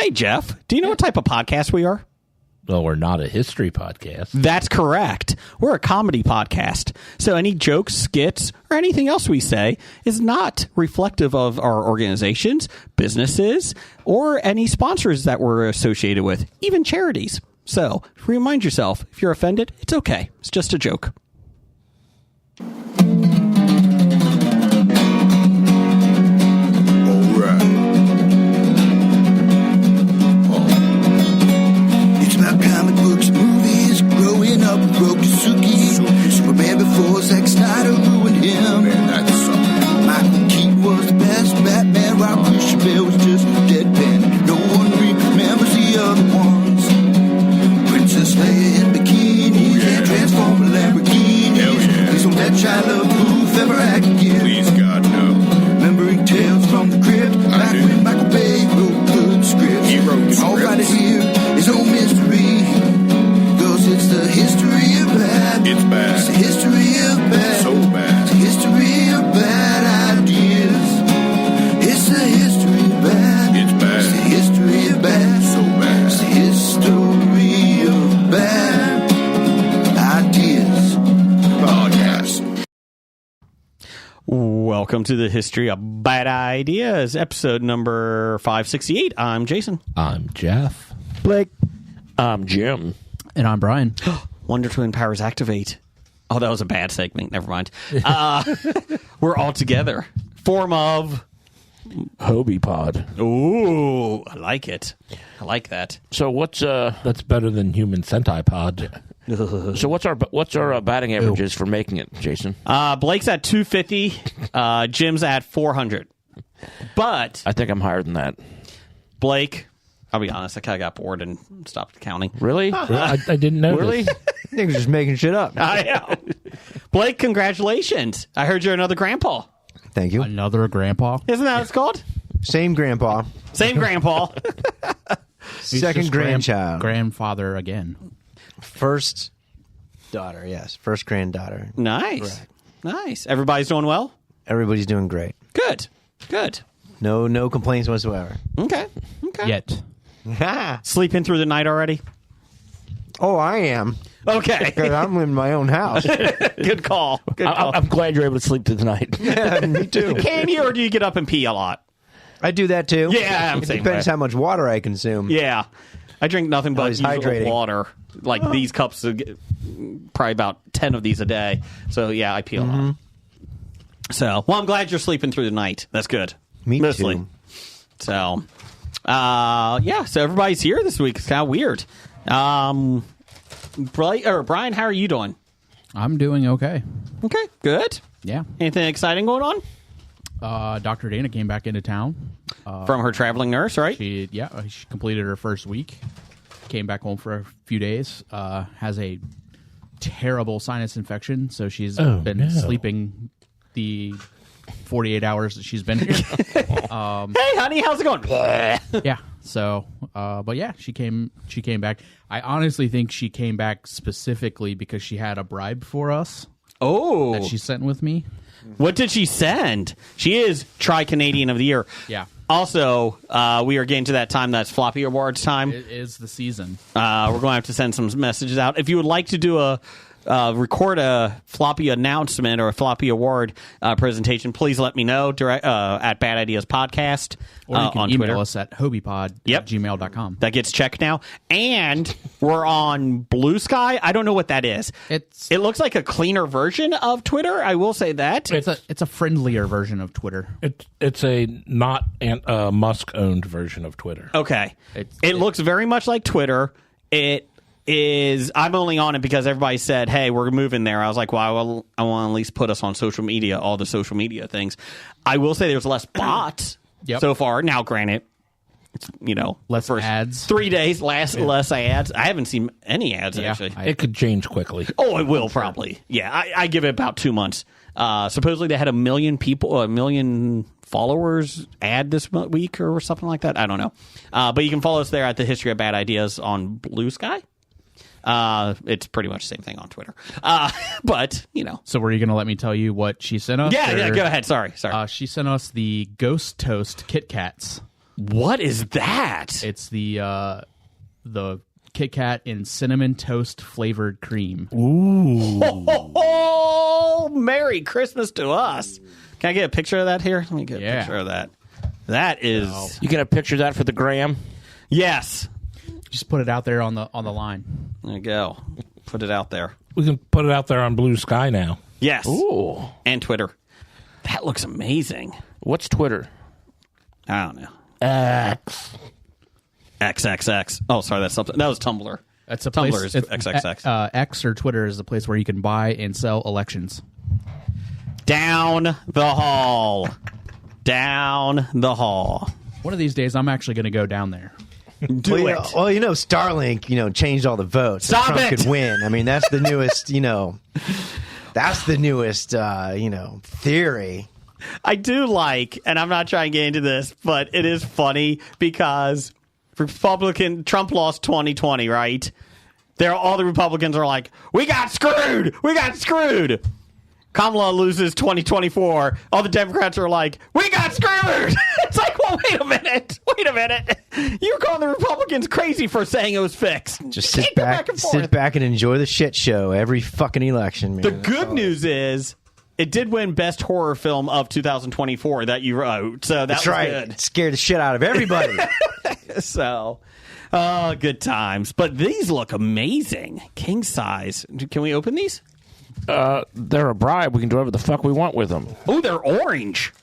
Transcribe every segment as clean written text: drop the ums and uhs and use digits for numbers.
Hey, Jeff, do you know what type of podcast we are? Well, we're not a history podcast. That's correct. We're a comedy podcast. So any jokes, skits, or anything else we say is not reflective of our organizations, businesses, or any sponsors that we're associated with, even charities. So remind yourself, if you're offended, it's okay. It's just a joke. Comic books, movies, growing up with Rokusuki. Superman before Zack Snyder ruined him. Michael Keaton was the best Batman, while Christian Bale was just deadpan. No one remembers the other ones. Princess Leia in bikinis and Transformer Lamborghinis. Please don't let Shia LaBeouf ever act again. Please, God, no. Remembering tales from the crypt, back when Michael Bay wrote good scripts. He wrote the All scripts. right here is no mystery. It's the history of bad. It's bad. It's the history of bad. So bad. It's the history of bad ideas. It's the history of bad. It's bad. It's the history of bad. So bad. It's the history of bad ideas. Podcast. Welcome to the History of Bad Ideas, episode number 568. I'm Jason. I'm Jeff. Blake. I'm Jim. And I'm Brian. Wonder Twin powers activate. Oh, that was a bad segment. Never mind. We're all together. Form of... Hobie Pod. Ooh, I like it. I like that. So what's That's better than Human Sentai Pod. so what's our batting averages for making it, Jason? Blake's at 250. Jim's at 400. But I think I'm higher than that. Blake, I'll be honest, I kind of got bored and stopped counting. Really? I didn't know. Really? I think we're just making shit up. I know. Blake, congratulations. I heard you're another grandpa. Thank you. Another grandpa. Isn't that what it's called? Same grandpa. Same grandpa. Second Just grandchild. Grandfather again. First daughter, yes. First granddaughter. Nice. Correct. Nice. Everybody's doing well? Everybody's doing great. Good. Good. No complaints whatsoever. Okay. Okay. Yet. Sleeping through the night already? Oh, I am. Okay. Because I'm in my own house. Good call. Good call. I'm glad you're able to sleep through the night. Yeah, me too. Can you, or do you get up and pee a lot? I do that too. Yeah, I'm It same depends way. how much water I consume. Yeah. I drink nothing but Always usual hydrating. water. Like these cups, probably about 10 of these a day. So, yeah, I pee a lot. So, well, I'm glad you're sleeping through the night. That's good. Me Mostly. too. So, yeah, so everybody's here this week. It's kind of weird. Brian, how are you doing? I'm doing okay. Okay, good. Yeah. Anything exciting going on? Dr. Dana came back into town. From her traveling nurse, right? She completed her first week. Came back home for a few days. Has a terrible sinus infection, so she's been sleeping the 48 hours that she's been here. Hey, honey, how's it going? Yeah. So, but yeah, she came back. I honestly think she came back specifically because she had a bribe for us Oh. that she sent with me. What did she send? She is Tri-Canadian of the Year. Yeah. Also, we are getting to that time that's Floppy Awards time. It is the season. We're going to have to send some messages out. If you would like to do record a floppy announcement or a floppy award presentation, please let me know at Bad Ideas Podcast Or you can on email Twitter. us at hobiepod@gmail.com. That gets checked now. And we're on Blue Sky. I don't know what that is. It looks like a cleaner version of Twitter. I will say that. It's a friendlier version of Twitter. It's a not Musk-owned version of Twitter. Okay. It looks very much like Twitter. It is. I'm only on it because everybody said, hey, we're moving there. I was like, well, I want to at least put us on social media, all the social media things. I will say there's less bots so far. Now, granted, it's, Less first ads. 3 days, less ads. I haven't seen any ads, actually. It could change quickly. Oh, it will probably. Yeah, I give it about 2 months. Supposedly they had 1 million people, 1 million followers add this week or something like that. I don't know. But you can follow us there at the History of Bad Ideas on Blue Sky. It's pretty much the same thing on Twitter. But, So were you going to let me tell you what she sent us? Yeah, or- go ahead. Sorry. She sent us the Ghost Toast Kit Kats. What is that? It's the Kit Kat in cinnamon toast flavored cream. Oh, Merry Christmas to us. Can I get a picture of that here? Let me get a picture of that. That is... You get a picture of that for the gram? Yes. Just put it out there on the line. There you go. Put it out there. We can put it out there on Blue Sky now. Yes. Ooh. And Twitter. That looks amazing. What's Twitter? I don't know. X. XXX. Oh, sorry, that's something. That was Tumblr. That's a Tumblr place. is XXX. X or Twitter is the place where you can buy and sell elections. Down the hall. Down the hall. One of these days, I'm actually going to go down there. Do it. Starlink, changed all the votes. Stop Trump it! could win. I mean, that's the newest, that's the newest, theory. I do like, and I'm not trying to get into this, but it is funny because Trump lost 2020, right? All the Republicans are like, we got screwed. Kamala loses 2024. All the Democrats are like, we got screwed. It's like, well, wait a minute. You're calling the Republicans crazy for saying it was fixed. Just You sit can't go back, and forth. and enjoy the shit show every fucking election, man. The good news is it did win Best Horror Film of 2024 that you wrote. So That's was right. good. It scared the shit out of everybody. So, good times. But these look amazing. King size. Can we open these? They're a bribe. We can do whatever the fuck we want with them. Oh, they're orange.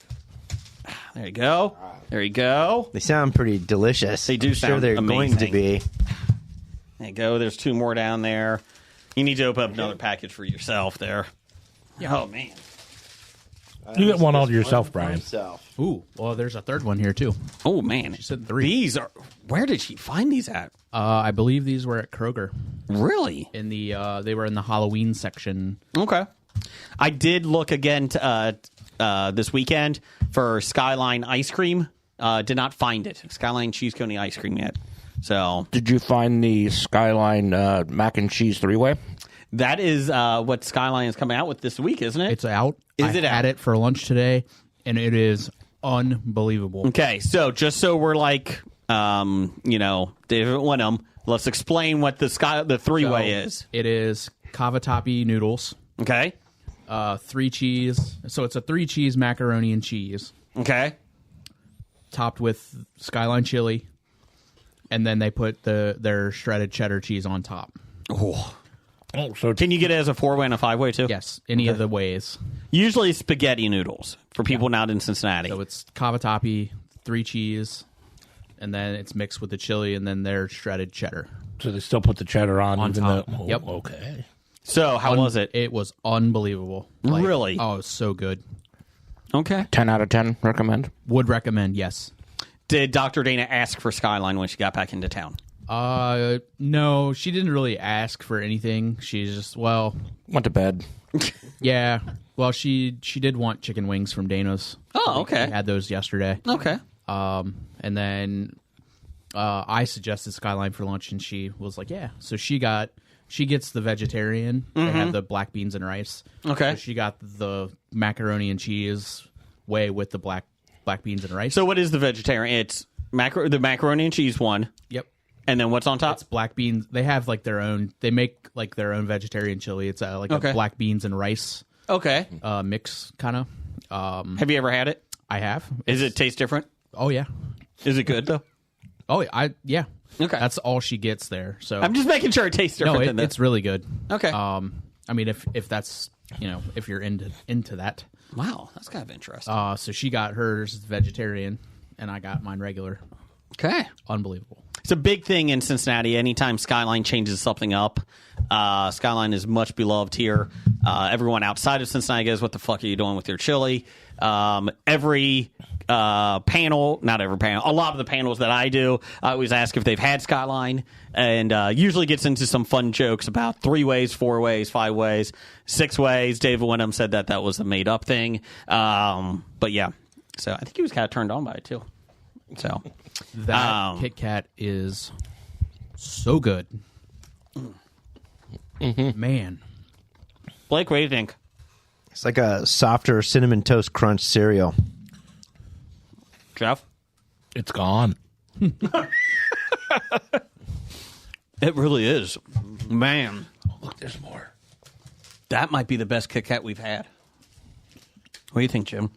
There you go. There you go. They sound pretty delicious. They do I'm sure sound they're amazing. going to be. There you go. There's two more down there. You need to open up another package for yourself there. Yeah. Oh, man. You get one all to yourself, Brian. Ooh, well, there's a third one here, too. Oh, man. She said 3. These are... Where did she find these at? I believe these were at Kroger. Really? They were in the Halloween section. Okay. I did look again this weekend for Skyline ice cream. Did not find it. Skyline cheese coney ice cream yet. So Did you find the Skyline mac and cheese 3-way? that is what Skyline is coming out with this week, isn't it? It's out. Is it I had out? it for lunch today, and it is unbelievable. Okay, so just so we're like, David Wenham, let's explain what the three-way is. It is cavatappi noodles, Okay? 3 cheese. So it's a 3 cheese macaroni and cheese, Okay? topped with Skyline chili, and then they put their shredded cheddar cheese on top. Oh. Oh, so Can you get it as a 4-way and a 5-way, too? Yes, any of the ways. Usually spaghetti noodles for people not in Cincinnati. So it's cavatappi, 3 cheese, and then it's mixed with the chili, and then their shredded cheddar. so they still put the cheddar on even top. though. Yep. Okay. So how was it? It was unbelievable. Really? Oh, it was so good. Okay. 10 out of 10, recommend. Would recommend, yes. Did Dr. Dana ask for Skyline when she got back into town? No, she didn't really ask for anything. She's just, Went to bed. yeah. Well, she did want chicken wings from Dana's. Oh, okay. We had those yesterday. Okay. And then I suggested Skyline for lunch, and she was like, yeah. So she gets the vegetarian. They have the black beans and rice. Okay. So she got the macaroni and cheese way with the black beans and rice. So what is the vegetarian? It's the macaroni and cheese one. Yep. And then what's on top? It's black beans. They have like their own. They make like their own vegetarian chili. It's like Okay. a black beans and rice Okay. mix kind of. Have you ever had it? I have. Does it taste different? Oh yeah. Is it good though? Oh yeah. Okay. That's all she gets there. So I'm just making sure it tastes different than this. it's really good. Okay. I mean, if that's if you're into that. Wow, that's kind of interesting. So she got hers vegetarian, and I got mine regular. Okay. Unbelievable. It's a big thing in Cincinnati. Anytime Skyline changes something up, Skyline is much beloved here. Everyone outside of Cincinnati goes, what the fuck are you doing with your chili? Every panel, not every panel, a lot of the panels that I do, I always ask if they've had Skyline, and usually gets into some fun jokes about 3 ways, 4 ways, 5 ways, 6 ways. David Wenham said that was a made-up thing. But yeah, so I think he was kind of turned on by it, too. So That Kit Kat is so good. Man. Blake, what do you think? It's like a softer cinnamon toast crunch cereal. Jeff? It's gone. It really is. Man, Look, there's more. that might be the best Kit Kat we've had. What do you think, Jim?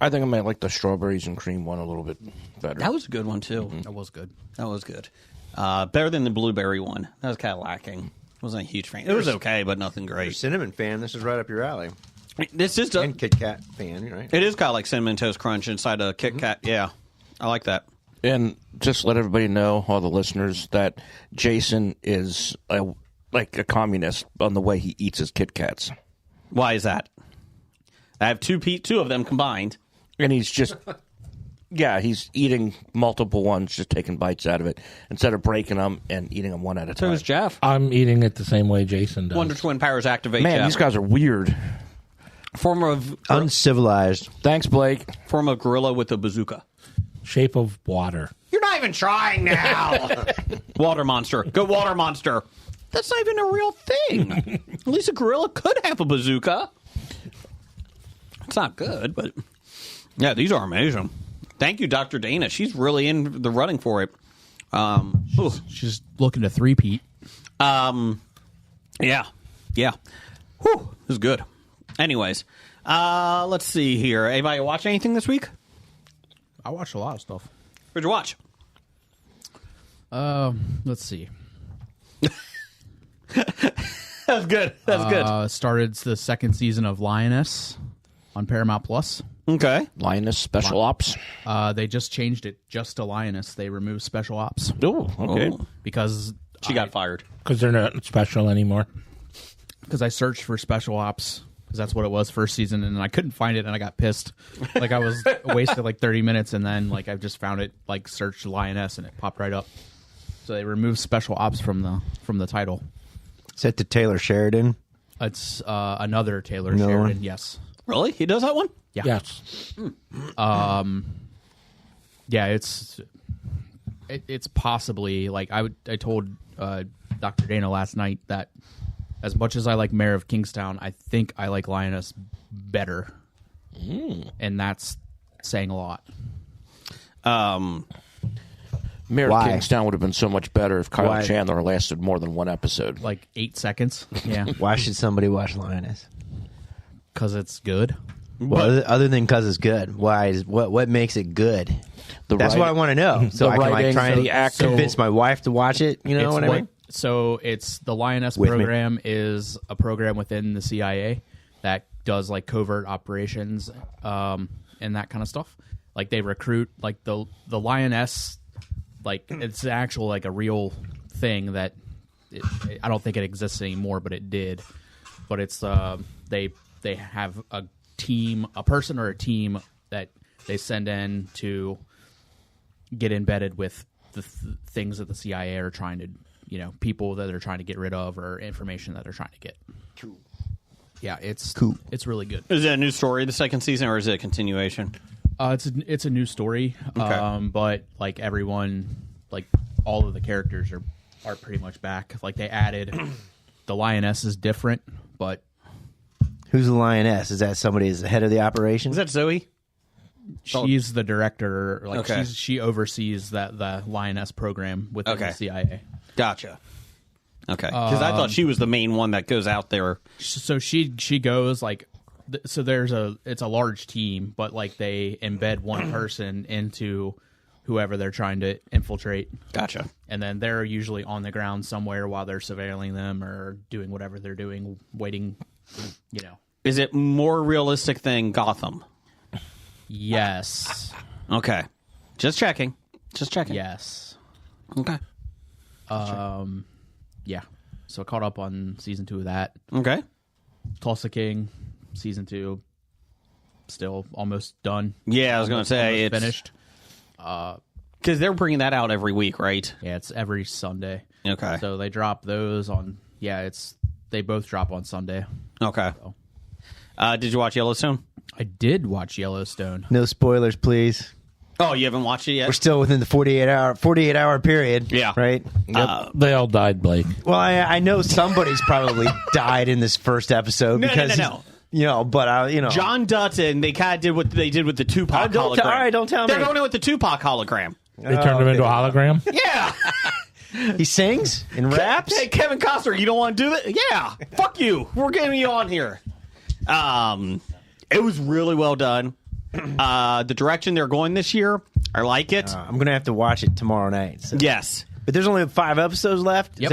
I think I might like the strawberries and cream one a little bit better. That was a good one, too. That was good. That was good. Better than the blueberry one. That was kind of lacking. Wasn't a huge fan. It was okay, but nothing great. Cinnamon fan, this is right up your alley. This is And Kit Kat fan, right? it is kind of like Cinnamon Toast Crunch inside a Kit Kat. Yeah, I like that. And just let everybody know, all the listeners, that Jason is like a communist on the way he eats his Kit Kats. Why is that? I have two of them combined. And he's just, he's eating multiple ones, just taking bites out of it, instead of breaking them and eating them one at a So time. is Jeff. I'm eating it the same way Jason does. Wonder Twin powers activate. Man, Jeff. these guys are weird. Form of Uncivilized. Thanks, Blake. form of gorilla with a bazooka. Shape of water. You're not even trying now. Water monster. Go water monster. That's not even a real thing. At least a gorilla could have a bazooka. It's not good, but yeah, these are amazing. Thank you, Dr. Dana. She's really in the running for it. She's looking to three-peat. Yeah. Whew, this is good. Anyways, let's see here. Anybody watch anything this week? I watched a lot of stuff. What'd you watch? Let's see. That's good. That's good. Started the second season of Lioness on Paramount Plus. Okay. Lioness Special Ops. They just changed it just to Lioness. They removed Special Ops Oh, okay. because She got fired. Because they're not special anymore. I searched for Special Ops because that's what it was first season, and I couldn't find it, and I got pissed. Like I was wasted like 30 minutes, and then like I just found it, like searched Lioness, and it popped right up. So they removed Special Ops from the title. Set to Taylor Sheridan. It's another Taylor Another Sheridan. one? Yes. Really? He does that one? Yeah. Yes. Yeah. It's possibly like I told Dr. Dana last night that as much as I like Mayor of Kingstown, I think I like Lioness better, and that's saying a lot. Mayor Why? of Kingstown would have been so much better if Kyle Why? Chandler lasted more than one episode. Like 8 seconds. Yeah. Why should somebody watch Lioness? Because it's good. Well, other than because it's good, why is what makes it good? That's what I want to know. So the I can like writing, try and the acting. convince my wife to watch it. You know It's what I mean? So it's the Lioness With me. program is a program within the CIA that does like covert operations and that kind of stuff. Like they recruit like the Lioness, like it's actual like a real thing that I don't think it exists anymore, but it did. But it's they have a team, a person or a team that they send in to get embedded with the things that the CIA are trying to, people that they're trying to get rid of or information that they're trying to get. Cool. Yeah, it's cool. It's really good. Is it a new story, the second season, or is it a continuation? It's a new story, Okay. but like everyone, like all of the characters are pretty much back. Like they added the Lioness is different, but Who's the Lioness? Is that somebody who's the head of the operation? Is that Zoe? she's the director. Like Okay. she oversees the Lioness program within Okay. the CIA. Gotcha. Okay. Because I thought she was the main one that goes out there. So she goes like, so it's a large team, but like they embed one person into whoever they're trying to infiltrate. Gotcha. And then they're usually on the ground somewhere while they're surveilling them or doing whatever they're doing, waiting, Is it more realistic than Gotham? Yes. Okay. Just checking. Yes. Okay. Yeah. So I caught up on season 2 of that. Okay. Tulsa King, season 2, still almost done. Yeah, I was going to say Almost it's finished. because they're bringing that out every week, right? Yeah, it's every Sunday. Okay. So they drop those on. Yeah, they both drop on Sunday. Okay. Did you watch Yellowstone? I did watch Yellowstone. No spoilers, please. Oh, you haven't watched it yet? We're still within the 48 hour period. Yeah. Right? They all died, Blake. Well, I know somebody's probably died in this first episode No, because no. But John Dutton, they kind of did what they did with the Tupac don't hologram. all right, don't tell me. They're going in with the Tupac hologram. They turned him into a hologram. Yeah. he sings and raps. Hey, Kevin Costner, you don't want to do that? Yeah. Fuck you. We're getting you on here. It was really well done. The direction they're going this year, I like it. I'm gonna have to watch it tomorrow night. So. Yes. But there's only 5 episodes left. Yep.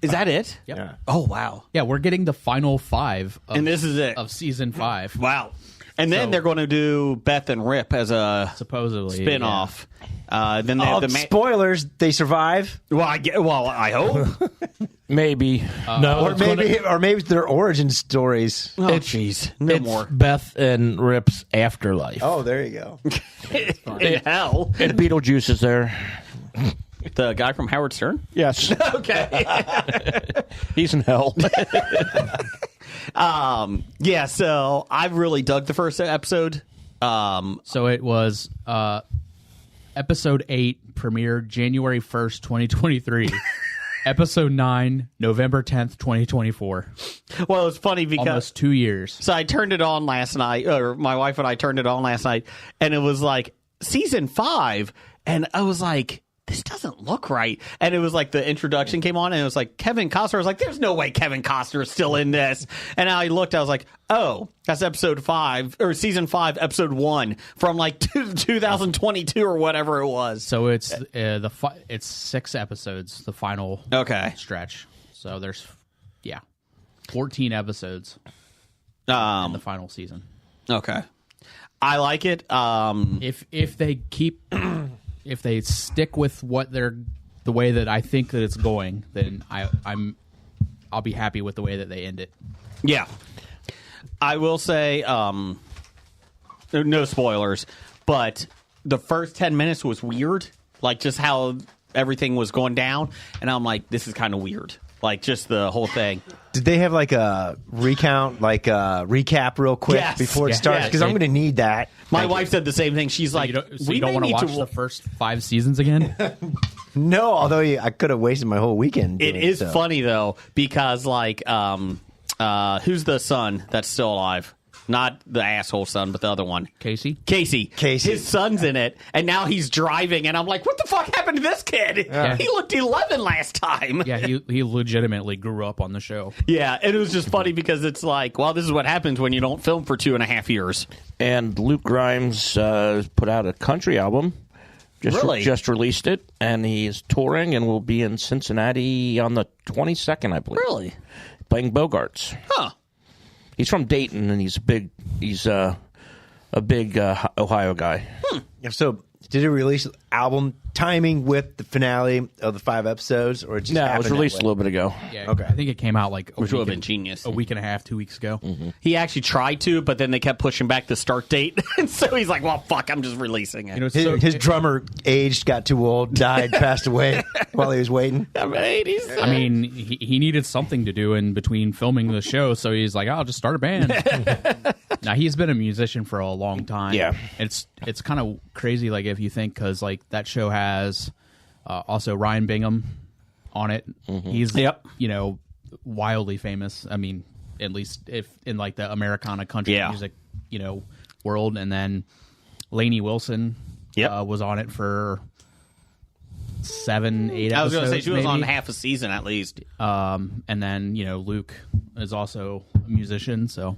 Is that it? Yep. Yeah. Oh, wow. Yeah, we're getting the final 5 of, And this is it. of season 5. Wow. And then So- they're going to do Beth and Rip as a Supposedly. spin-off. Then they have the spoilers. They survive, Well, I hope. Maybe. No, or it's gonna- maybe it's their origin stories. Oh, jeez. No it's more. Beth and Rip's afterlife. Oh, there you go. In hell. And Beetlejuice is there. The guy from Howard Stern? Yes. Okay. He's in hell. Yeah, so I really dug the first episode. So it was episode 8 premiered January 1st, 2023. Episode 9, November 10th, 2024. Well, it was funny because... Almost 2 years. So I turned it on last night, or my wife and I turned it on last night, and it was like season 5, and I was like, this doesn't look right. And it was like the introduction came on, and it was like Kevin Costner. I was like, there's no way Kevin Costner is still in this. And I looked, I was like, oh, that's episode 5, or season 5, episode 1 from like 2022 or whatever it was. So it's it's 6 episodes, the final Okay. stretch. So there's 14 episodes in the final season. Okay. I like it. If they keep if they stick with what they're the way that I think that it's going, then I'll be happy with the way that they end it. Yeah. I will say, no spoilers, but the first 10 minutes was weird. Like, just how everything was going down. And I'm like, this is kind of weird. Like, just the whole thing. Did they have like a recap real quick Yes. before it Yeah. starts? Yeah. Because I'm going to need that. My wife said the same thing. She's like, You don't want to watch the first 5 seasons again? No, although I could have wasted my whole weekend. It doing is so. funny, though, because, like, who's the son that's still alive? Not the asshole son, but the other one. Casey? Casey. Casey. His son's in it, and now he's driving, and I'm like, what the fuck happened to this kid? Yeah. He looked 11 last time. Yeah, he legitimately grew up on the show. Yeah, and it was just funny because it's like, well, this is what happens when you don't film for 2.5 years. And Luke Grimes put out a country album. Really? Just released it, and he's touring and will be in Cincinnati on the 22nd, I believe. Really? Playing Bogarts. Huh. He's from Dayton, and he's a big Ohio guy. So, did it release album timing with the finale of the 5 episodes, or it just No, it happened was that released way? a little bit ago. Yeah, Okay. I think it came out like Which would have been genius. a week and a half, 2 weeks ago. He actually tried to, but then they kept pushing back the start date. And so he's like, well, fuck, I'm just releasing it. You know, it's His drummer aged, got too old, died, passed away while he was waiting. I mean, he needed something to do in between filming the show, so he's like, I'll just start a band. Now, he's been a musician for a long time. Yeah. It's kind of crazy, like, if you think, because, like, that show has also Ryan Bingham on it. He's, wildly famous. I mean, at least if in, like, the Americana country music, world. And then Lainey Wilson was on it for 7, 8 episodes. I was going to say, she was maybe. on half a season at least. And then, Luke is also a musician, so.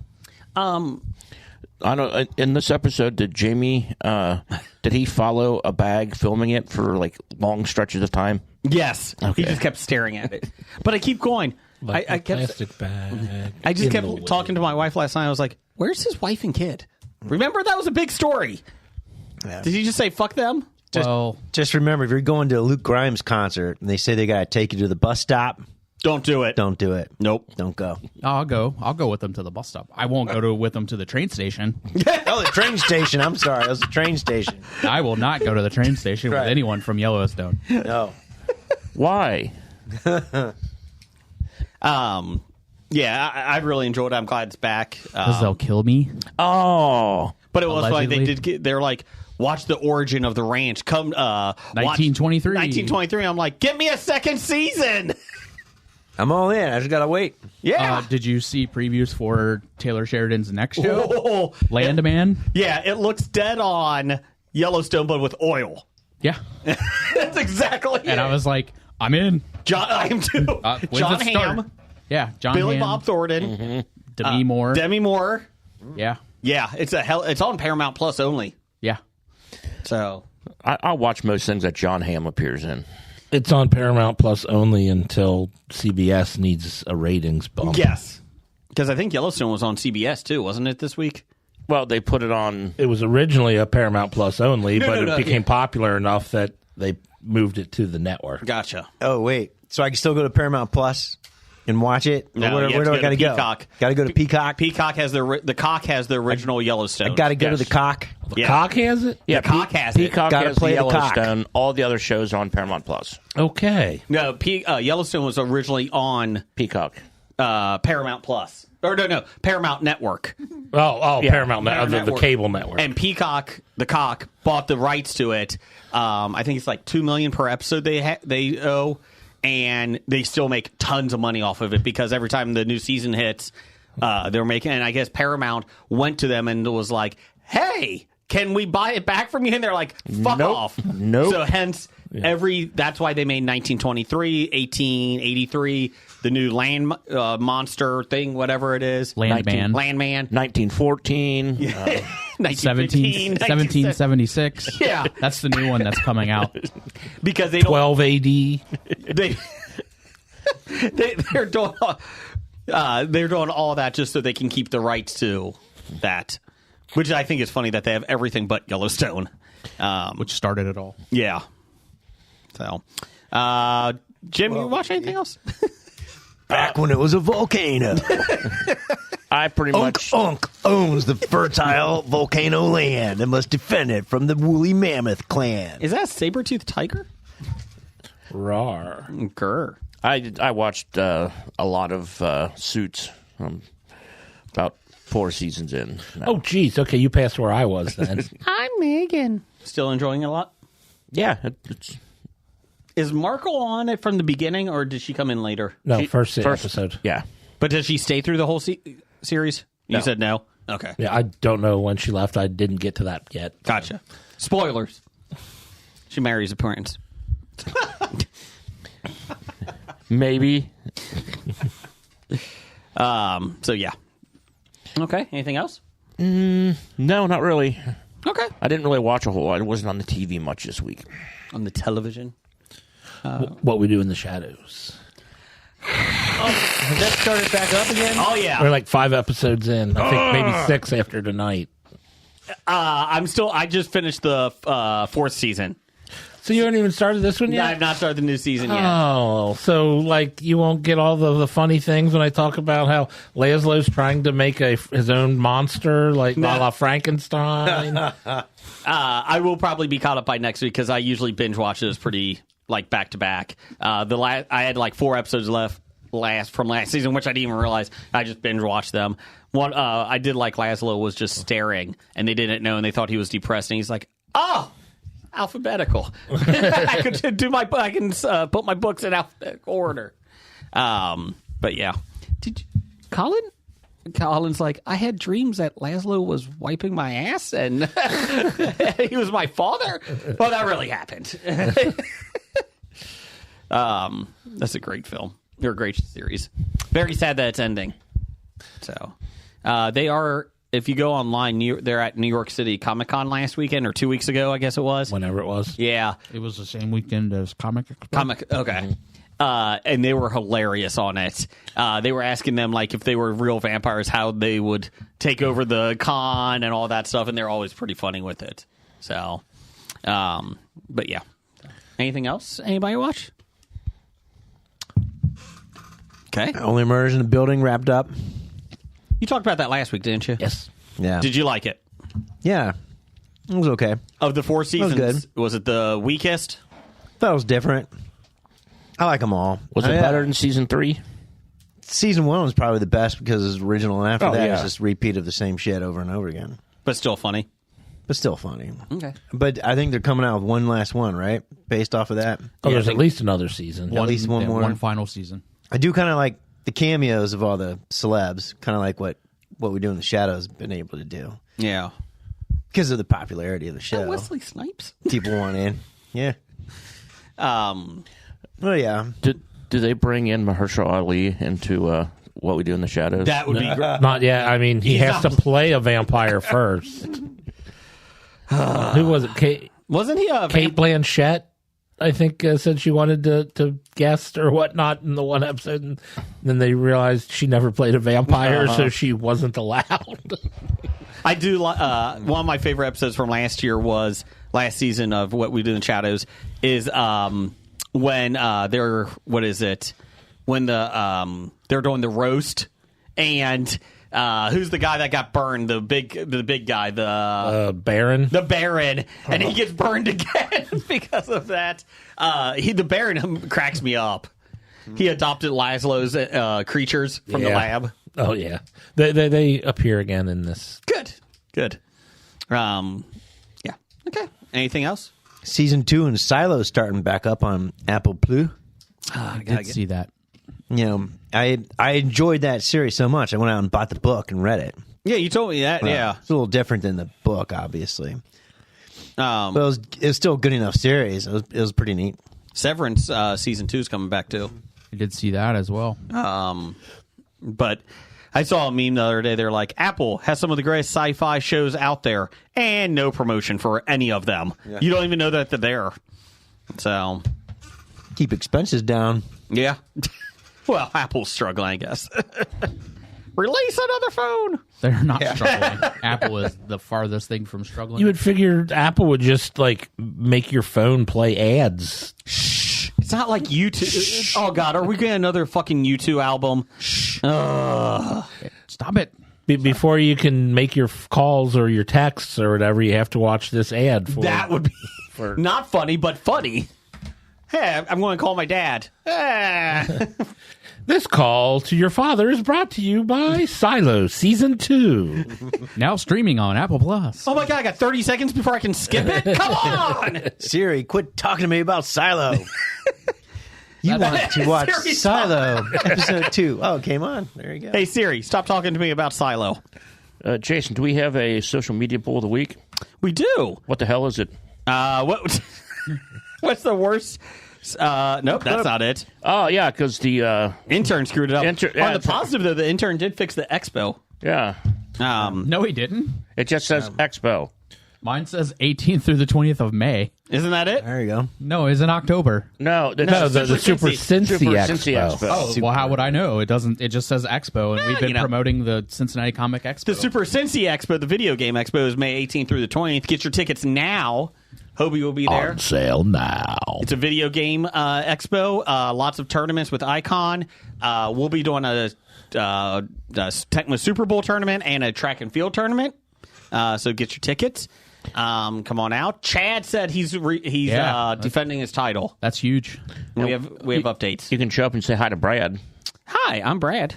I don't. In this episode, did Jamie? Did he follow a bag filming it for like long stretches of time? Yes. Okay. He just kept staring at it. But I keep going. Like I a kept. plastic bag. I just in kept the talking to my wife last night. I was like, "Where's his wife and kid? Remember that was a big story. Yeah. Did he just say fuck them? Just remember, if you're going to a Luke Grimes concert and they say they got to take you to the bus stop, Don't do it. don't do it. Nope. Don't go. I'll go with them to the bus stop. I won't go with them to the train station. Oh, the train station. I'm sorry. It was the train station. I will not go to the train station with Right. anyone from Yellowstone. No. Why? Yeah, I really enjoyed it. I'm glad it's back. Because they'll kill me. Oh, But it was like Allegedly. they're like, watch the origin of the ranch. Come, 1923. 1923. I'm like, give me a second season. I'm all in. I just gotta wait. Yeah. Did you see previews for Taylor Sheridan's next show? Oh, Landman? yeah, it looks dead on Yellowstone, but with oil. Yeah. That's exactly it. And I was like, I'm in. I am too. When's John it start? Hamm, Yeah, John Billy Hamm, Bob Thornton, Demi Moore. Demi Moore. Yeah. Yeah, it's on Paramount Plus only. Yeah. So I'll watch most things that John Hamm appears in. It's on Paramount Plus only until CBS needs a ratings bump. yes, because I think Yellowstone was on CBS too, wasn't it this week? Well, they put it on. It was originally a Paramount Plus only, but no, it became popular enough that they moved it to the network. Gotcha. Oh wait, so I can still go to Paramount Plus and watch it? No, Where you have do to I gotta to go? Peacock. Gotta go to Peacock. Peacock has the cock has the original Yellowstone. I gotta go Yes. to the cock. The Yeah. Cock has it? Yeah, The Cock has it. Peacock Gotta has play the the cock. Yellowstone. All the other shows are on Paramount Plus. Okay. No, Yellowstone was originally on Peacock. Paramount Plus. Or no, Paramount Network. Oh, Yeah. Paramount, Paramount the Network. cable network. And Peacock, the cock, bought the rights to it. I think it's like $2 million per episode they owe, and they still make tons of money off of it because every time the new season hits, they're making. And I guess Paramount went to them and was like, "Hey, can we buy it back from you?" And they're like, "Fuck Nope. off." Nope. So hence that's why they made 1923, 1883, the new land monster thing, whatever it is, Landman. Landman. 1914. 1915, 1776. Yeah. That's the new one that's coming out. because they don't 12 AD. they're doing all that just so they can keep the rights to that, which I think is funny that they have everything but Yellowstone. Which started it all. Yeah. So, Jim, you watch anything else? Back when it was a volcano. I pretty much. Unk owns the fertile volcano land and must defend it from the woolly mammoth clan. Is that a saber-toothed tiger? Rar. Grr. I watched a lot of Suits. About 4 seasons in. now. Oh, geez. Okay, you passed where I was then. I'm Megan. Still enjoying it a lot? Yeah. It's Is Markle on it from the beginning, or did she come in later? No, first episode. Yeah. But does she stay through the whole series? You No. said no? Okay. Yeah, I don't know when she left. I didn't get to that yet. Gotcha. Spoilers. She marries a prince. Maybe. So, yeah. Okay. Anything else? No, not really. Okay. I didn't really watch a whole lot. I wasn't on the TV much this week. On the television? What we do in the shadows. Has that started back up again? Oh, yeah. We're like 5 episodes in. I think maybe 6 after tonight. I just finished the 4th season. So you haven't even started this one yet? I have not started the new season yet. Oh, so like you won't get all the funny things when I talk about how Laszlo's trying to make his own monster, like a la Frankenstein. I will probably be caught up by next week because I usually binge watch this pretty like back to back. I had like 4 episodes left from last season, which I didn't even realize. I just binge watched them. One I did like Laszlo was just staring, and they didn't know, and they thought he was depressed, and he's like, "Oh, alphabetical." I can do I can put my books in alphabetical order. But yeah, Colin's like, I had dreams that Laszlo was wiping my ass and he was my father. Well, that really happened. That's a great film. They're a great series. Very sad that it's ending. So they are. If you go online, they're at New York City Comic-Con last weekend or 2 weeks ago, I guess it was. Whenever it was. Yeah. It was the same weekend as Comic Expo. Okay. And they were hilarious on it. They were asking them, like, if they were real vampires, how they would take over the con and all that stuff, and they're always pretty funny with it. So, but yeah. Anything else? Anybody watch? Okay. Only Murders in the Building wrapped up. You talked about that last week, didn't you? Yes. Yeah. Did you like it? Yeah. It was okay. Of the 4 seasons, good. Was it the weakest? Thought it was different. I like them all. Was it better than season 3? Season 1 was probably the best because it's original, and after that, yeah. it's just repeat of the same shit over and over again. But still funny. But still funny. Okay. But I think they're coming out with one last one, right? Based off of that. Oh, there's at least another season. At least one more. One final season. I do kind of like the cameos of all the celebs, kind of like what We Do in the Shadows have been able to do Yeah. because of the popularity of the show. Wesley Snipes. People want in. Yeah. Well, yeah. Do they bring in Mahershala Ali into What We Do in the Shadows? That would be great. Not yet. I mean, he He's has to not- play a vampire first. Who was it? Kate Wasn't he a Blanchett, I think, said she wanted to guest or whatnot in the one episode, and then they realized she never played a vampire, so she wasn't allowed. I do. One of my favorite episodes from last season of What We Do in the Shadows is when they're when they're doing the roast, and who's the guy that got burned? The big guy, the Baron, and he gets burned again because of that. The Baron cracks me up. He adopted Laszlo's creatures from the lab. Oh yeah, they appear again in this. Good. Yeah. Okay. Anything else? Season 2 and Silo starting back up on Apple Plus. I did see that. You know, I enjoyed that series so much. I went out and bought the book and read it. Yeah, you told me that. Yeah. It's a little different than the book, obviously. Um, But it was still a good enough series. It was pretty neat. Severance season 2 is coming back too. I did see that as well. But I saw a meme the other day. They're like, Apple has some of the greatest sci-fi shows out there, and no promotion for any of them. Yeah. You don't even know that they're there. So, Keep expenses down. yeah. Well, Apple's struggling, I guess. Release another phone. They're not struggling. Apple is the farthest thing from struggling. You would figure Apple would just like make your phone play ads. It's not like U2. Oh, God. Are we getting another fucking U2 album? Stop it. Before you can make your calls or your texts or whatever, you have to watch this ad. That would be not funny, but funny. Hey, I'm going to call my dad. This call to your father is brought to you by Silo Season 2. Now streaming on Apple Plus. Oh, my God. I got 30 seconds before I can skip it? Come on. Siri, quit talking to me about Silo. You want to watch Siri, Silo episode 2. Oh, it came on. There you go. Hey, Siri, stop talking to me about Silo. Jason, do we have a social media poll of the week? We do. What the hell is it? What's the worst? Nope, that's not it. Oh, yeah, because the... Intern screwed it up. yeah, On the positive, though, the intern did fix the expo. yeah. No, he didn't. It just says Expo. Mine says 18th through the 20th of May. Isn't that it? There you go. No, it's in October. No, The Super Cincy Expo. Oh, well, how would I know? It doesn't. It just says Expo, and we've been promoting the Cincinnati Comic Expo. The Super Cincy Expo, the video game expo, is May 18th through the 20th. Get your tickets now. Hobie will be there. On sale now. It's a video game expo. Lots of tournaments with Icon. We'll be doing a Tecmo Super Bowl tournament and a track and field tournament. So get your tickets. Come on out. Chad said he's defending his title. That's huge. We have updates. You can show up and say hi to Brad. Hi, I'm Brad.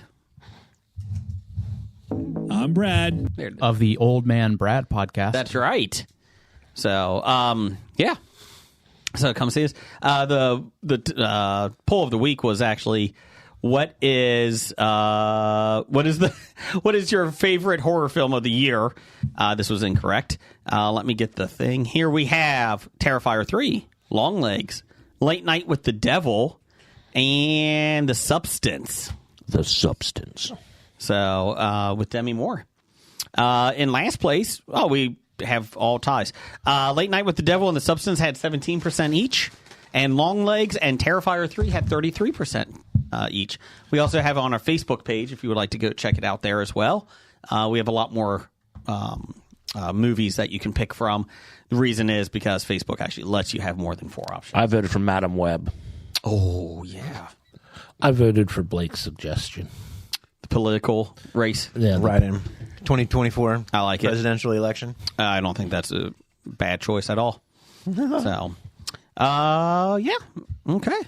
I'm Brad. Of the Old Man Brad podcast. That's right. So, yeah. So come see us. The poll of the week was actually what is your favorite horror film of the year? This was incorrect. Let me get the thing. Here we have Terrifier 3, Longlegs, Late Night with the Devil, and The Substance. The Substance. So, with Demi Moore. In last place, we have all ties. Late Night with the Devil and The Substance had 17% each, and Longlegs and Terrifier 3 had 33% each. We also have it on our Facebook page if you would like to go check it out there as well. We have a lot more movies that you can pick from. The reason is because Facebook actually lets you have more than 4 options. I voted for Madam Web. Oh, yeah. I voted for Blake's suggestion. The political race. Yeah, Right in 2024. I like it. Presidential election. I don't think that's a bad choice at all. So, yeah. Okay.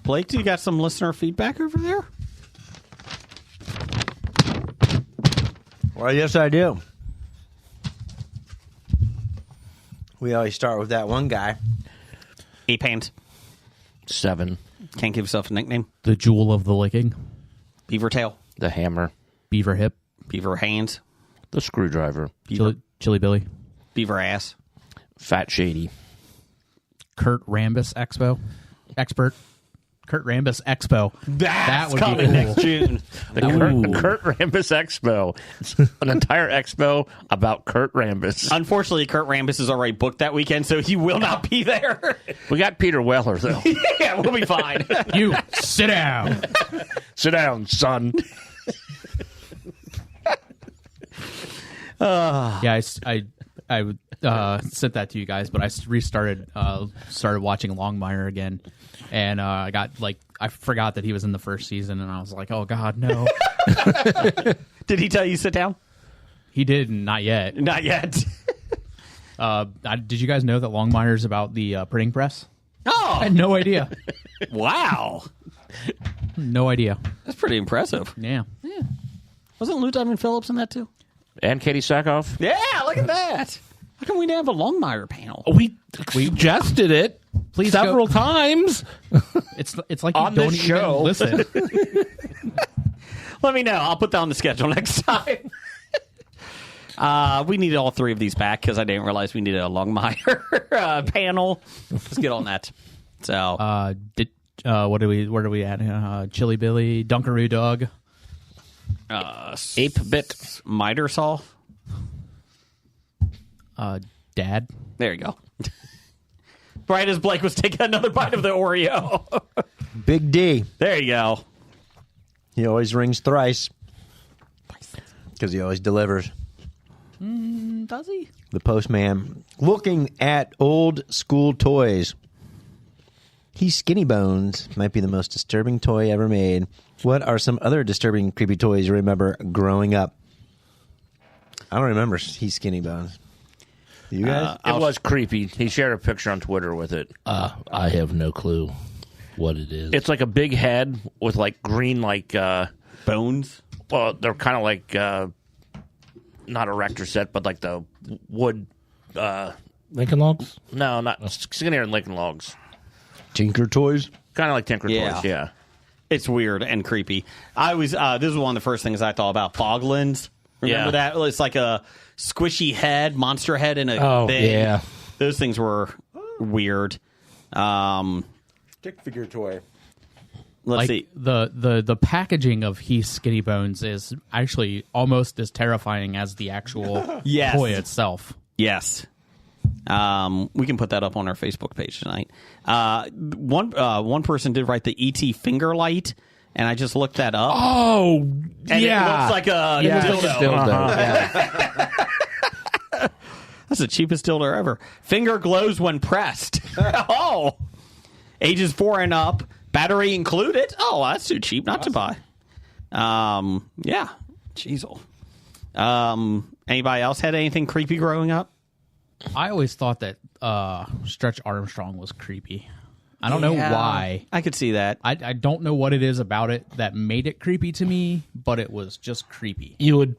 Blake, do you got some listener feedback over there? Well, yes, I do. We always start with that one guy. A-Pant. 7. Can't give yourself a nickname. The Jewel of the Licking. Beaver tail. The Hammer. Beaver Hip. Beaver hands. The Screwdriver. Chili Billy. Beaver ass. Fat Shady. Kurt Rambis Expo. Expert. Kurt Rambis Expo. That would coming be cool. next June. The Kurt Rambis Expo. It's an entire expo about Kurt Rambis. Unfortunately, Kurt Rambis is already booked that weekend, so he will not be there. We got Peter Weller, though. Yeah, we'll be fine. You sit down. Sit down, son. Yeah, I sent that to you guys, but I restarted, started watching Longmire again, and I forgot that he was in the first season, and I was like, oh God, no. Did he tell you sit down? He did, not yet. Not yet. Did you guys know that Longmire's about the printing press? Oh, I had no idea. wow. No idea. That's pretty impressive. Yeah. Wasn't Lou Diamond Phillips in that too? And Katie Sackhoff. Yeah, look at that. How come we didn't have a Longmire panel? We suggested it several times. It's like you On don't this even show. listen. Let me know. I'll put that on the schedule next time. We needed all 3 of these back because I didn't realize we needed a Longmire panel. Let's get on that. So, where do we at? Chili Billy, Dunkaroo Dog, 8-bit. Miter Saw. Dad. There you go. Right as Blake was taking another bite of the Oreo. Big D. There you go. He always rings thrice because he always delivers. Does he? The postman. Looking at old school toys. He's Skinny Bones. Might be the most disturbing toy ever made. What are some other disturbing, creepy toys you remember growing up? I don't remember He's Skinny Bones. You guys? It was creepy. He shared a picture on Twitter with it. I have no clue what it is. It's like a big head with like green, Bones. well, they're kind of like not erector set, but like the wood. Lincoln Logs? No, not skinnier than Lincoln Logs. Tinker Toys? Kind of like Tinker Toys. Yeah. It's weird and creepy. I was this was one of the first things I thought about. Boglins. Remember that? It's like a squishy head, monster head, and a big. Yeah. Those things were weird. Stick figure toy. Let's see. The packaging of He's Skinny Bones is actually almost as terrifying as the actual Yes. toy itself. Yes. We can put that up on our Facebook page tonight. One person did write the ET finger light, and I just looked that up. Oh, And it looks like a dildo. That's the cheapest dildo ever. Finger glows when pressed. Oh. Ages 4 and up. Battery included. Oh, that's too cheap not to buy. Yeah. Jeez. Anybody else had anything creepy growing up? I always thought that Stretch Armstrong was creepy. I don't know why. I could see that. I don't know what it is about it that made it creepy to me, but it was just creepy. You would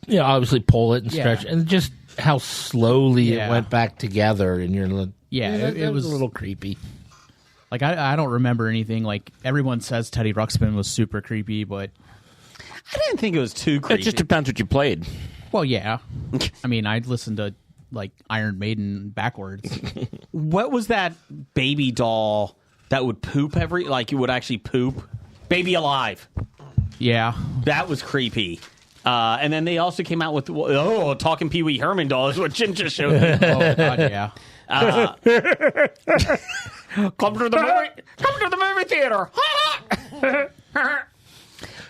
obviously pull it and stretch and just how slowly it went back together, and you're like, it was a little creepy. Like, I don't remember anything. Like, everyone says Teddy Ruxpin was super creepy, but I didn't think it was too creepy. It just depends what you played. well, yeah. I mean, I'd listen to like Iron Maiden backwards. What was that baby doll that would poop you would actually poop? Baby Alive. Yeah. That was creepy. And then they also came out with talking Pee Wee Herman doll is what Jim just showed me. Oh God, yeah. Come to the movie theater.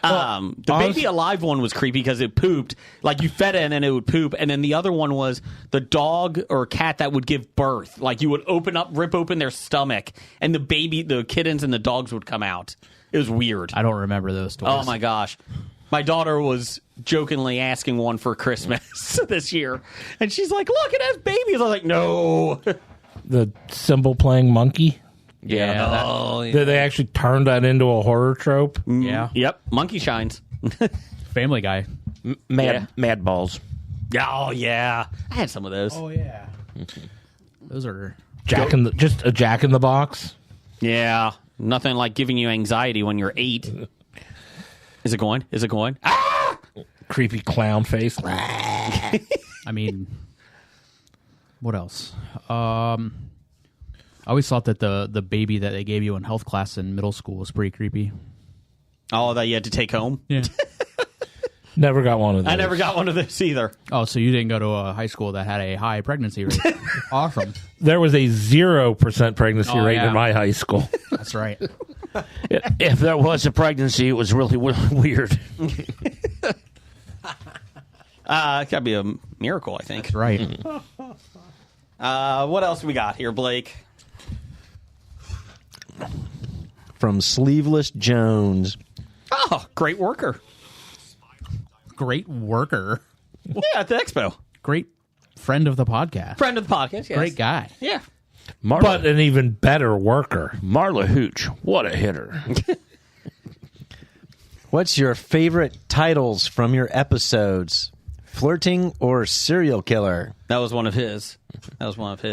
The Baby Alive one was creepy because it pooped. Like, you fed it and then it would poop. And then the other one was the dog or cat that would give birth. Like, you would rip open their stomach, and the kittens and the dogs would come out. It was weird. I don't remember those toys. Oh my gosh. My daughter was jokingly asking one for Christmas this year. And she's like, look, it has babies. I was like, no. The cymbal playing monkey. Yeah. Did they actually turn that into a horror trope? Yeah. Yep. Monkey shines. Family Guy. Mad Balls. Oh, yeah. I had some of those. yeah. Those are Just a Jack in the Box. Yeah, nothing like giving you anxiety when you're 8. Is it going? Is it going? Ah! Creepy clown face. I mean, what else? I always thought that the baby that they gave you in health class in middle school was pretty creepy. Oh, that you had to take home? Yeah. Never got one of those. I never got one of those either. Oh, so you didn't go to a high school that had a high pregnancy rate? Awesome. There was a 0% pregnancy rate yeah. in my high school. That's right. If there was a pregnancy, it was really weird. It gotta be a miracle, I think. That's right. What else we got here, Blake? From Sleeveless Jones. Oh, great worker. Great worker. Yeah, at the expo. Great friend of the podcast. Friend of the podcast, yes. Great guy. Yeah. But an even better worker. Marla Hooch, what a hitter. What's your favorite titles from your episodes? Flirting or serial killer? That was one of his.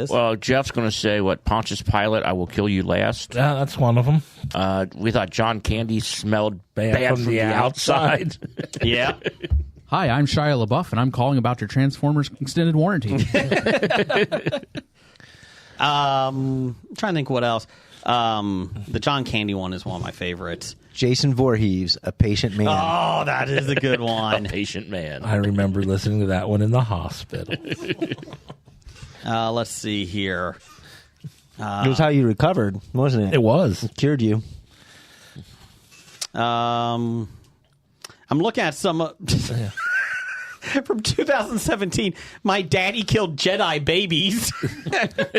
Well, Jeff's going to say, Pontius Pilate, I will kill you last. Yeah, that's one of them. We thought John Candy smelled Bad from the outside. Yeah. Hi, I'm Shia LaBeouf, and I'm calling about your Transformers extended warranty. I'm trying to think what else. The John Candy one is one of my favorites. Jason Voorhees, A Patient Man. Oh, that is a good one. A patient man. I remember listening to that one in the hospital. Let's see here. It was how you recovered, wasn't it? It was. It cured you. I'm looking at some from 2017. My daddy killed Jedi babies.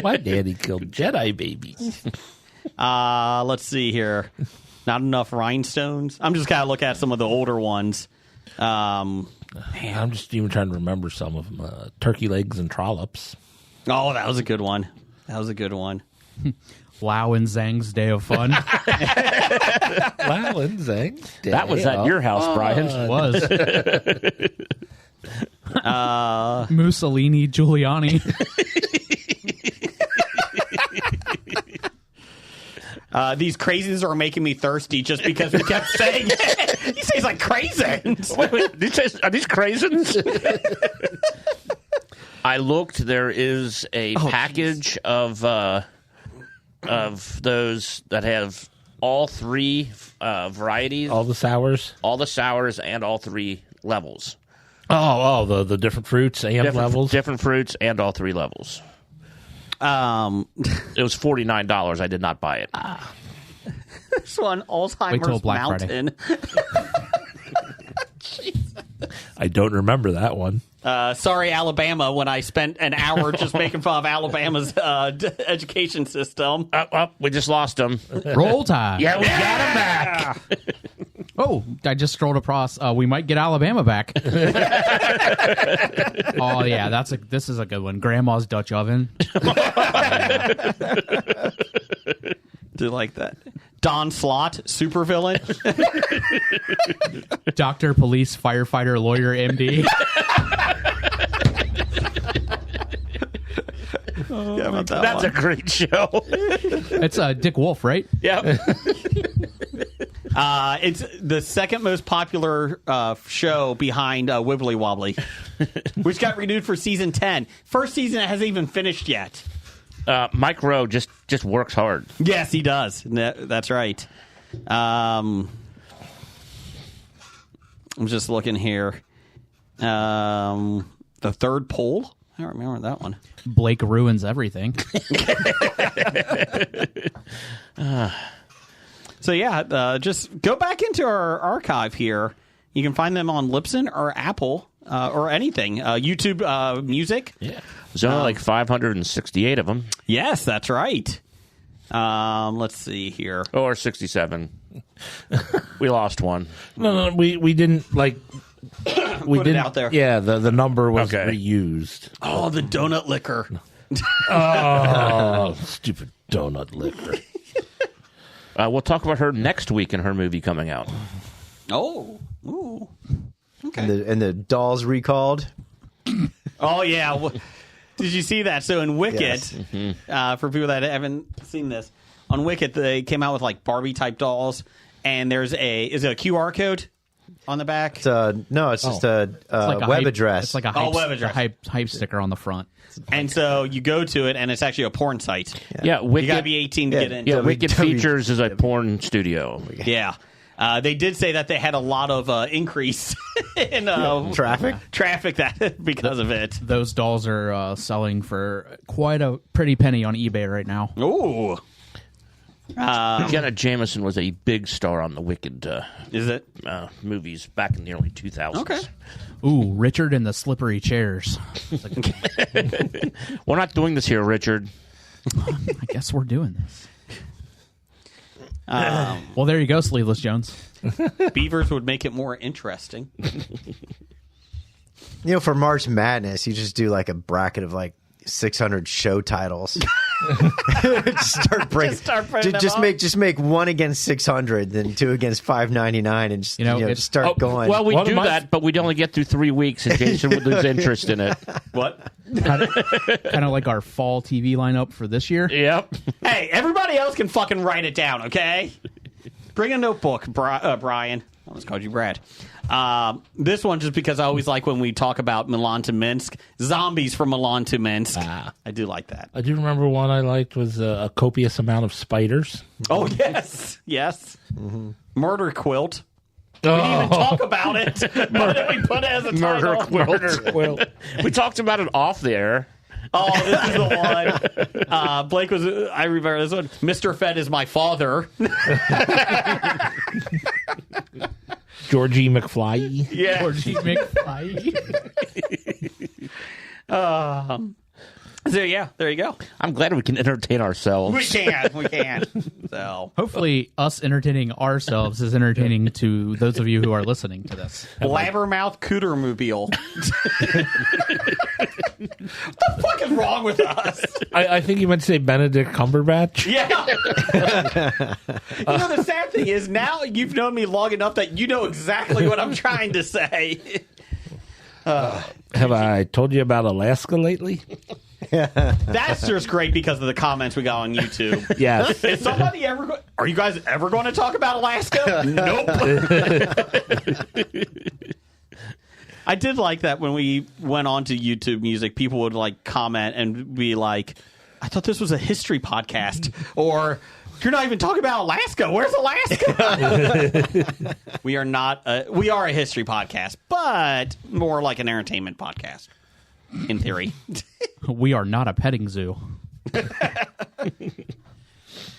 My daddy killed Jedi babies. Let's see here. Not enough rhinestones. I'm just gotta look at some of the older ones. I'm just even trying to remember some of them. Turkey legs and trollops. Oh, that was a good one. Lau and Zhang's Day of Fun. Wow, and Zang. That was at your house, Brian. It was. Mussolini, Giuliani. These craisins are making me thirsty just because we kept saying it. He says like craisins. Wait, are these craisins? I looked. There is a package of those that have all 3 varieties, All the sours. all the sours, and all 3 levels. The different fruits and levels. Different fruits and all 3 levels. It was $49. I did not buy it. This one, Wait till Alzheimer's Black Mountain. I don't remember that one. Sorry, Alabama, when I spent an hour just making fun of Alabama's education system. We just lost them. Roll Tide. Yeah, we got them back. Oh, I just scrolled across. We might get Alabama back. Oh yeah, this is a good one. Grandma's Dutch oven. Do you like that? Don Slott, supervillain. Doctor, police, firefighter, lawyer, MD. That's a great show. It's Dick Wolf, right? Yep. It's the second most popular show behind Wibbly Wobbly, which got renewed for season 10. First season hasn't even finished yet. Mike Rowe just works hard. Yes, he does. That's right. I'm just looking here. The third poll. I don't remember that one. Blake ruins everything. So yeah, just go back into our archive here. You can find them on Libsyn or Apple or anything. YouTube Music. Yeah. There's only like 568 of them. Yes, that's right. Let's see here. Or 67. We lost one. No, we didn't like. We Put it didn't out there. Yeah, the number was Okay. reused. Oh, the donut liquor. Oh, stupid donut liquor. We'll talk about her next week in her movie coming out. Oh, ooh. Okay. And the dolls recalled. Oh yeah. Did you see that? So in Wicked, Yes. for people that haven't seen this, on Wicked, they came out with like Barbie type dolls, and is it a QR code on the back? It's just a like a web hype- address. It's like a hype, web address. hype sticker on the front. And so you go to it, and it's actually a porn site. Yeah, You Wicked. got to be 18 to get in. Yeah, Wicked W- Features is a porn studio. Yeah. They did say that they had a lot of increase in Traffic? that because of it. Those dolls are selling for quite a pretty penny on eBay right now. Ooh. Jenna Jameson was a big star on the Wicked Is it? movies back in the early 2000s. Okay. Ooh, Richard and the Slippery Chairs. We're not doing this here, Richard. I guess we're doing this. Well, there you go, Sleeveless Jones. Beavers would make it more interesting. For March Madness, you just do like a bracket of like 600 show titles. Just start breaking. Just make one against 600, then two against 599, and just just start going. Well, we do that, but we'd only get through 3 weeks, and Jason would lose interest in it. What? Kind of like our fall TV lineup for this year. Yep. Hey, everybody else can fucking write it down, okay? Bring a notebook, Brian. I almost called you Brad. This one just because I always like when we talk about Milan to Minsk. Zombies from Milan to Minsk. I do like that. I do remember one I liked was a copious amount of spiders. Oh, yes. Yes. Mm-hmm. Murder Quilt. We didn't even talk about it, but we put it as a Murder title. Quilt. Murder quilt. We talked about it off there. Oh, this is the one. Blake was, I remember this one. Mr. Fed is my father. Georgie McFly. Yeah. Georgie McFly. So, yeah, there you go. I'm glad we can entertain ourselves. We can. So, Hopefully, us entertaining ourselves is entertaining to those of you who are listening to this. Blabbermouth Cootermobile. What the fuck is wrong with us? I think you meant to say Benedict Cumberbatch. Yeah. The sad thing is now you've known me long enough that you know exactly what I'm trying to say. Have I told you about Alaska lately? That's just great because of the comments we got on YouTube. Yes. Is somebody ever? Are you guys ever going to talk about Alaska? Nope. I did like that when we went on to YouTube Music, people would like comment and be like, "I thought this was a history podcast," or "You're not even talking about Alaska. Where's Alaska?" We are not. We are a history podcast, but more like an entertainment podcast, in theory. We are not a petting zoo.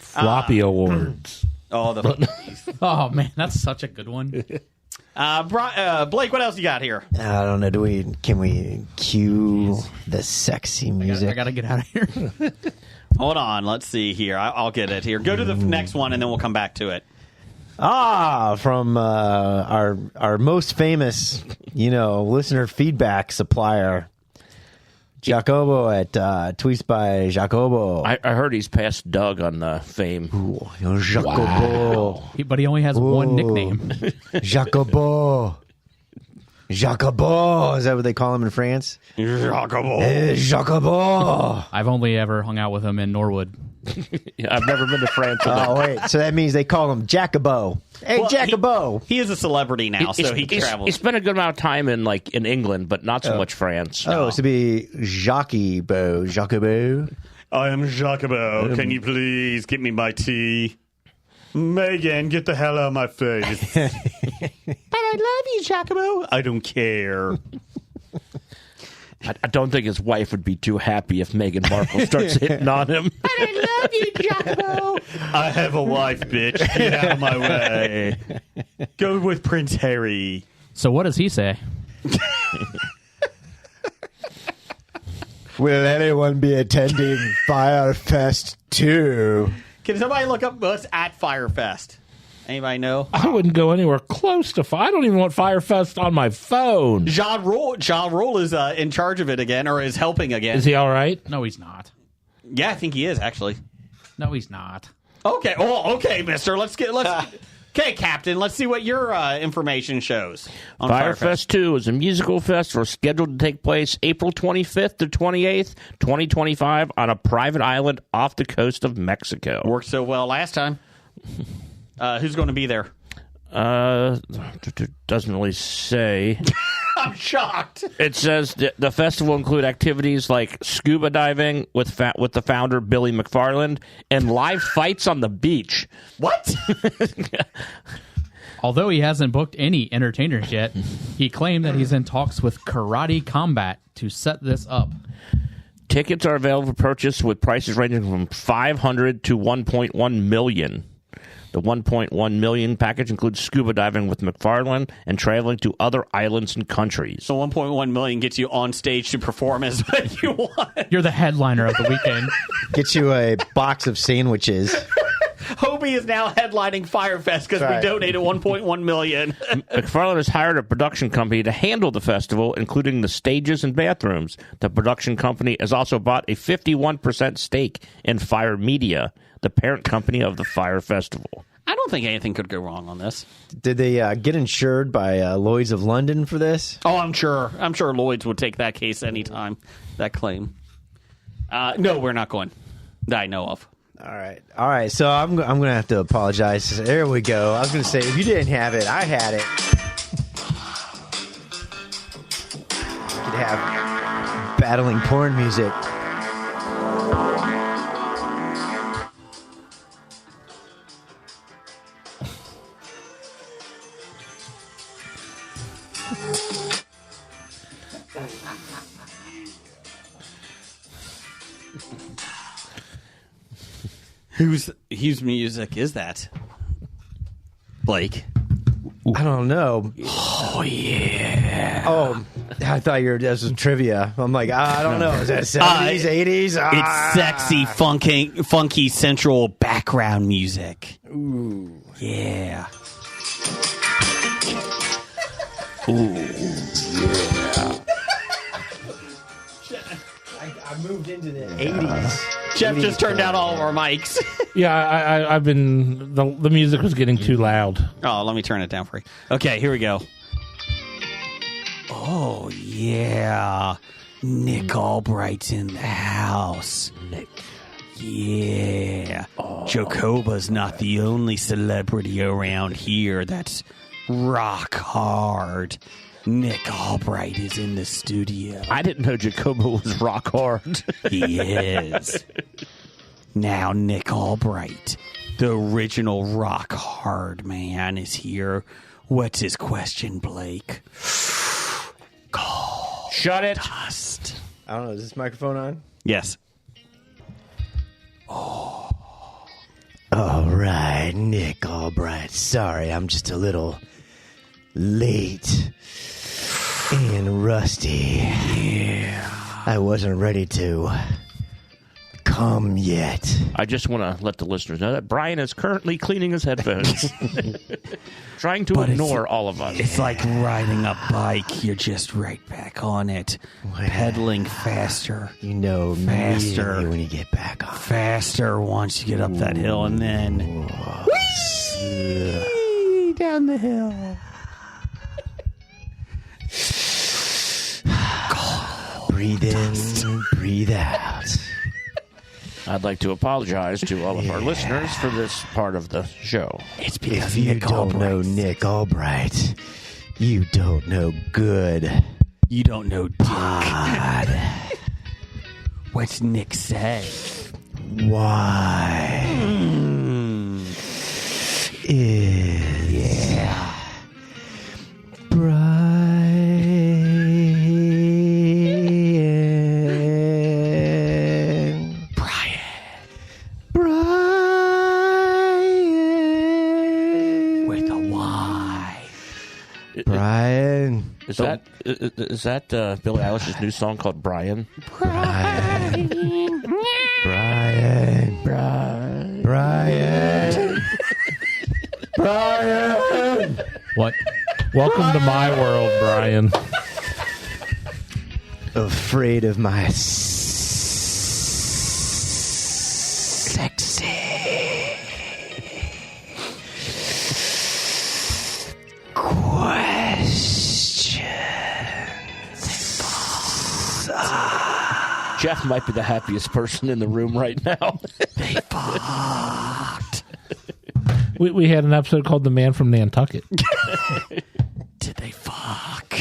Floppy Awards. Oh, the Oh, man, that's such a good one. Blake, what else you got here? I don't know. Can we cue the sexy music? I got to get out of here. Hold on. Let's see here. I'll get it here. Go to the next one, and then we'll come back to it. From our most famous, listener feedback supplier, Jacobo at Tweets by Jacobo. I heard he's passed Doug on fame. Ooh, Jacobo. But he only has one nickname. Jacobo. Jacobo. Is that what they call him in France? Jacobo. Jacobo. I've only ever hung out with him in Norwood. Yeah, I've never been to France. Oh, wait. So that means they call him Jacobo. Hey, Well, Jacobo. He is a celebrity now, so he travels. He spent a good amount of time in England, but not so much France. Oh, so be Jacobo. Jacobo. I am Jacobo. Can you please get me my tea? Megan, get the hell out of my face. But I love you, Jacobo. I don't care. I don't think his wife would be too happy if Meghan Markle starts hitting on him. But I love you, Jacobo. I have a wife, bitch. Get out of my way. Go with Prince Harry. So what does he say? Will anyone be attending Firefest 2? Can somebody look up us at Firefest? Anybody know? I wouldn't go anywhere close to I don't even want Firefest on my phone. John Roll is in charge of it again, or is helping again. Is he all right? No, he's not. Yeah, I think he is, actually. No, he's not. Okay. Oh, okay, mister. Okay, Captain, let's see what your information shows on Firefest 2 is a musical festival scheduled to take place April 25th to 28th, 2025 on a private island off the coast of Mexico. Worked so well last time. Who's going to be there? Doesn't really say. I'm shocked. It says the festival will include activities like scuba diving with the founder Billy McFarland and live fights on the beach. What? Although he hasn't booked any entertainers yet, he claimed that he's in talks with Karate Combat to set this up. Tickets are available for purchase with prices ranging from $500 to $1.1 million. The $1.1 million package includes scuba diving with McFarland and traveling to other islands and countries. So $1.1 million gets you on stage to perform as what you want. You're the headliner of the weekend. Get you a box of sandwiches. Hobie is now headlining Firefest because we donated $1.1 million. McFarland has hired a production company to handle the festival, including the stages and bathrooms. The production company has also bought a 51% stake in Fire Media, the parent company of the Fire Festival. I don't think anything could go wrong on this. Did they get insured by Lloyd's of London for this? Oh, I'm sure. I'm sure Lloyd's would take that case anytime, that claim. No, we're not going. That I know of. All right. So I'm going to have to apologize. There we go. I was going to say, if you didn't have it, I had it. You could have battling porn music. Whose music is that? Blake. I don't know. Oh, yeah. Oh, I thought this was trivia. I'm like, I don't know. Is that 70s, 80s? It's sexy, funky central background music. Ooh. Yeah. Ooh. Yeah. I moved into the 80s. Jeff just turned down all of our mics. Yeah, I've been... The music was getting too loud. Oh, let me turn it down for you. Okay, here we go. Oh, yeah. Nick Albright's in the house. Nick. Yeah. Oh. Jacoba's not the only celebrity around here that's rock hard. Nick Albright is in the studio. I didn't know Jacoba was rock hard. He is. Now Nick Albright, the original rock hard man, is here. What's his question, Blake? Shut it. Dust. I don't know. Is this microphone on? Yes. Oh. All right, Nick Albright. Sorry, I'm just a little late and rusty. Yeah. I wasn't ready to come yet. I just want to let the listeners know that Brian is currently cleaning his headphones. Trying to ignore all of us. It's like riding a bike. You're just right back on it. Pedaling faster. You know, faster when you get back on. Faster once you get up that hill, and then whee, down the hill. Breathe in, breathe out. I'd like to apologize to all of our listeners for this part of the show. It's because if you Nick don't know Nick Albright, you don't know good. You don't know Dick. What's Nick say? Why is Brian with a Y? Brian. Is that Billie Eilish's new song called Brian? Brian. Brian. Brian. Brian. Brian. What? Welcome to my world, Brian. Afraid of my sexy. Jeff might be the happiest person in the room right now. They fucked. We had an episode called "The Man from Nantucket." Did they fuck?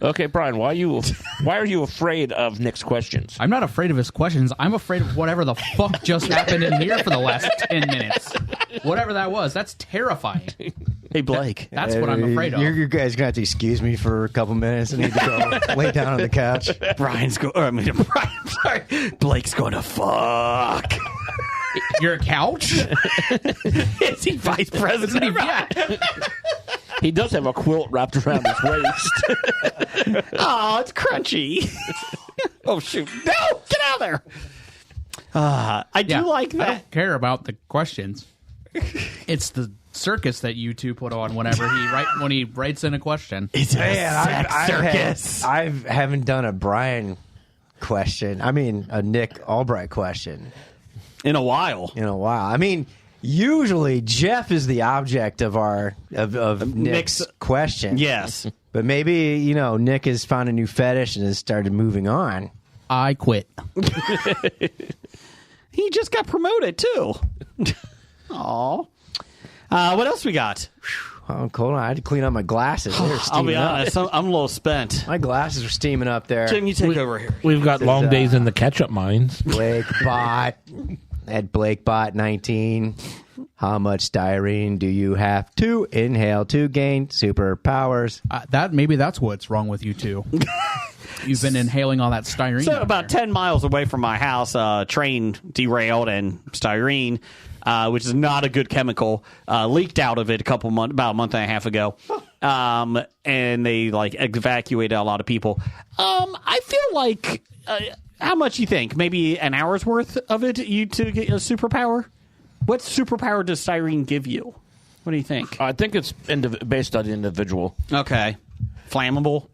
Okay, Brian, why are you afraid of Nick's questions? I'm not afraid of his questions. I'm afraid of whatever the fuck just happened in here for the last 10 minutes. Whatever that was, that's terrifying. Hey, Blake. That's what I'm afraid of. You guys gonna have to excuse me for a couple minutes. I need to go lay down on the couch. Blake's going to fuck. Your couch? Is he vice president? Yeah. He does have a quilt wrapped around his waist. Oh, it's crunchy. Oh, shoot. No, get out of there. I do like I that. don't care about the questions. It's the circus that you two put on when he writes in a question. It's a sex circus. I haven't done a Brian question. I mean, a Nick Albright question In a while. in a while. I mean, usually Jeff is the object of our of Nick's question. Yes. But maybe, Nick has found a new fetish and has started moving on. I quit. He just got promoted, too. Aw. What else we got? Oh, hold on. I had to clean up my glasses. They were I'll steaming be honest. I'm a little spent. My glasses are steaming up there. Jim, you take over here. We've got long is, days in the ketchup mines. Blake Bot. At Blake Bot 19. How much styrene do you have to inhale to gain superpowers? Maybe that's what's wrong with you two. You've been inhaling all that styrene. So out about there. 10 miles away from my house, train derailed and styrene, which is not a good chemical, leaked out of it about a month and a half ago. And they evacuated a lot of people. I feel like, how much you think? Maybe an hour's worth of it to get a superpower? What superpower does styrene give you? What do you think? I think it's based on the individual. Okay. Flammable?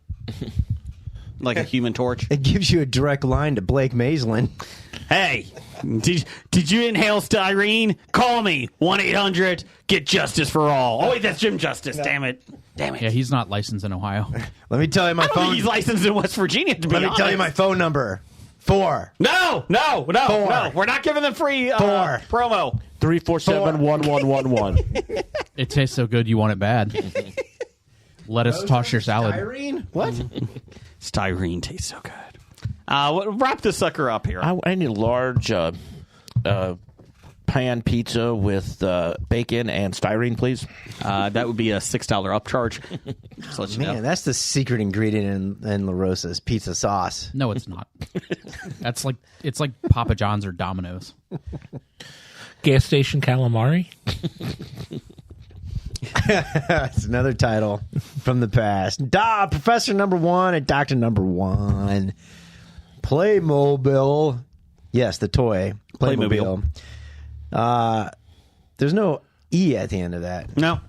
Like a Human Torch? It gives you a direct line to Blake Maislin. Hey, did you inhale styrene? Call me. 1-800-GET-JUSTICE for all. Oh, wait, that's Jim Justice. Damn it. Yeah, he's not licensed in Ohio. Let me tell you my I don't phone. think he's licensed in West Virginia, to be Let me honest. tell you my phone number. 4. No. We're not giving them free promo. 347-1111. It tastes so good you want it bad. Let us toss your salad. Styrene? What? Styrene tastes so good. Wrap this sucker up here. I need a large pan pizza with bacon and styrene, please. That would be a $6 upcharge. Just let you Man, know. that's the secret ingredient in La Rosa's pizza sauce. No, it's not. It's like Papa John's or Domino's. Gas station calamari. That's another title from the past. Professor Number 1 and Dr. Number 1. Playmobil. Yes, the toy. Playmobil. There's no E at the end of that. No.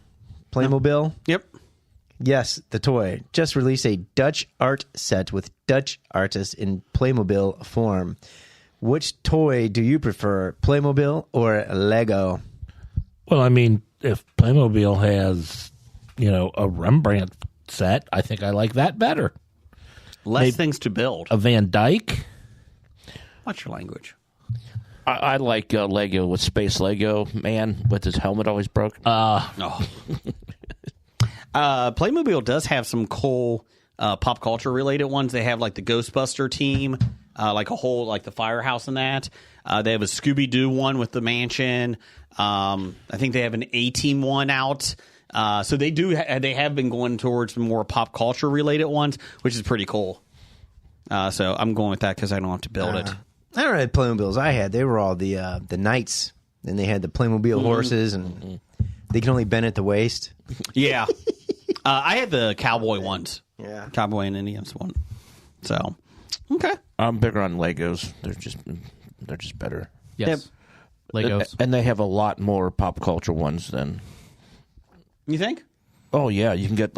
Playmobil? Yep. Yes, the toy. Just released a Dutch art set with Dutch artists in Playmobil form. Which toy do you prefer, Playmobil or Lego? Well, I mean, if Playmobil has, a Rembrandt set, I think I like that better. Less things to build. A Van Dyke. Watch your language. I like Lego with Space Lego Man with his helmet always broke. Playmobil does have some cool pop culture related ones. They have the Ghostbuster team, the firehouse and that. They have a Scooby-Doo one with the mansion. I think they have an A-Team one out. So they do. They have been going towards more pop culture related ones, which is pretty cool. So I'm going with that because I don't have to build it. I don't know the Playmobiles I had. They were all the knights, and they had the Playmobil horses, and they can only bend at the waist. Yeah. I had the cowboy ones. Yeah. Cowboy and Indians one. So, okay. I'm bigger on Legos. They're just better. Yes. Legos. And they have a lot more pop culture ones than. You think? Oh yeah, you can get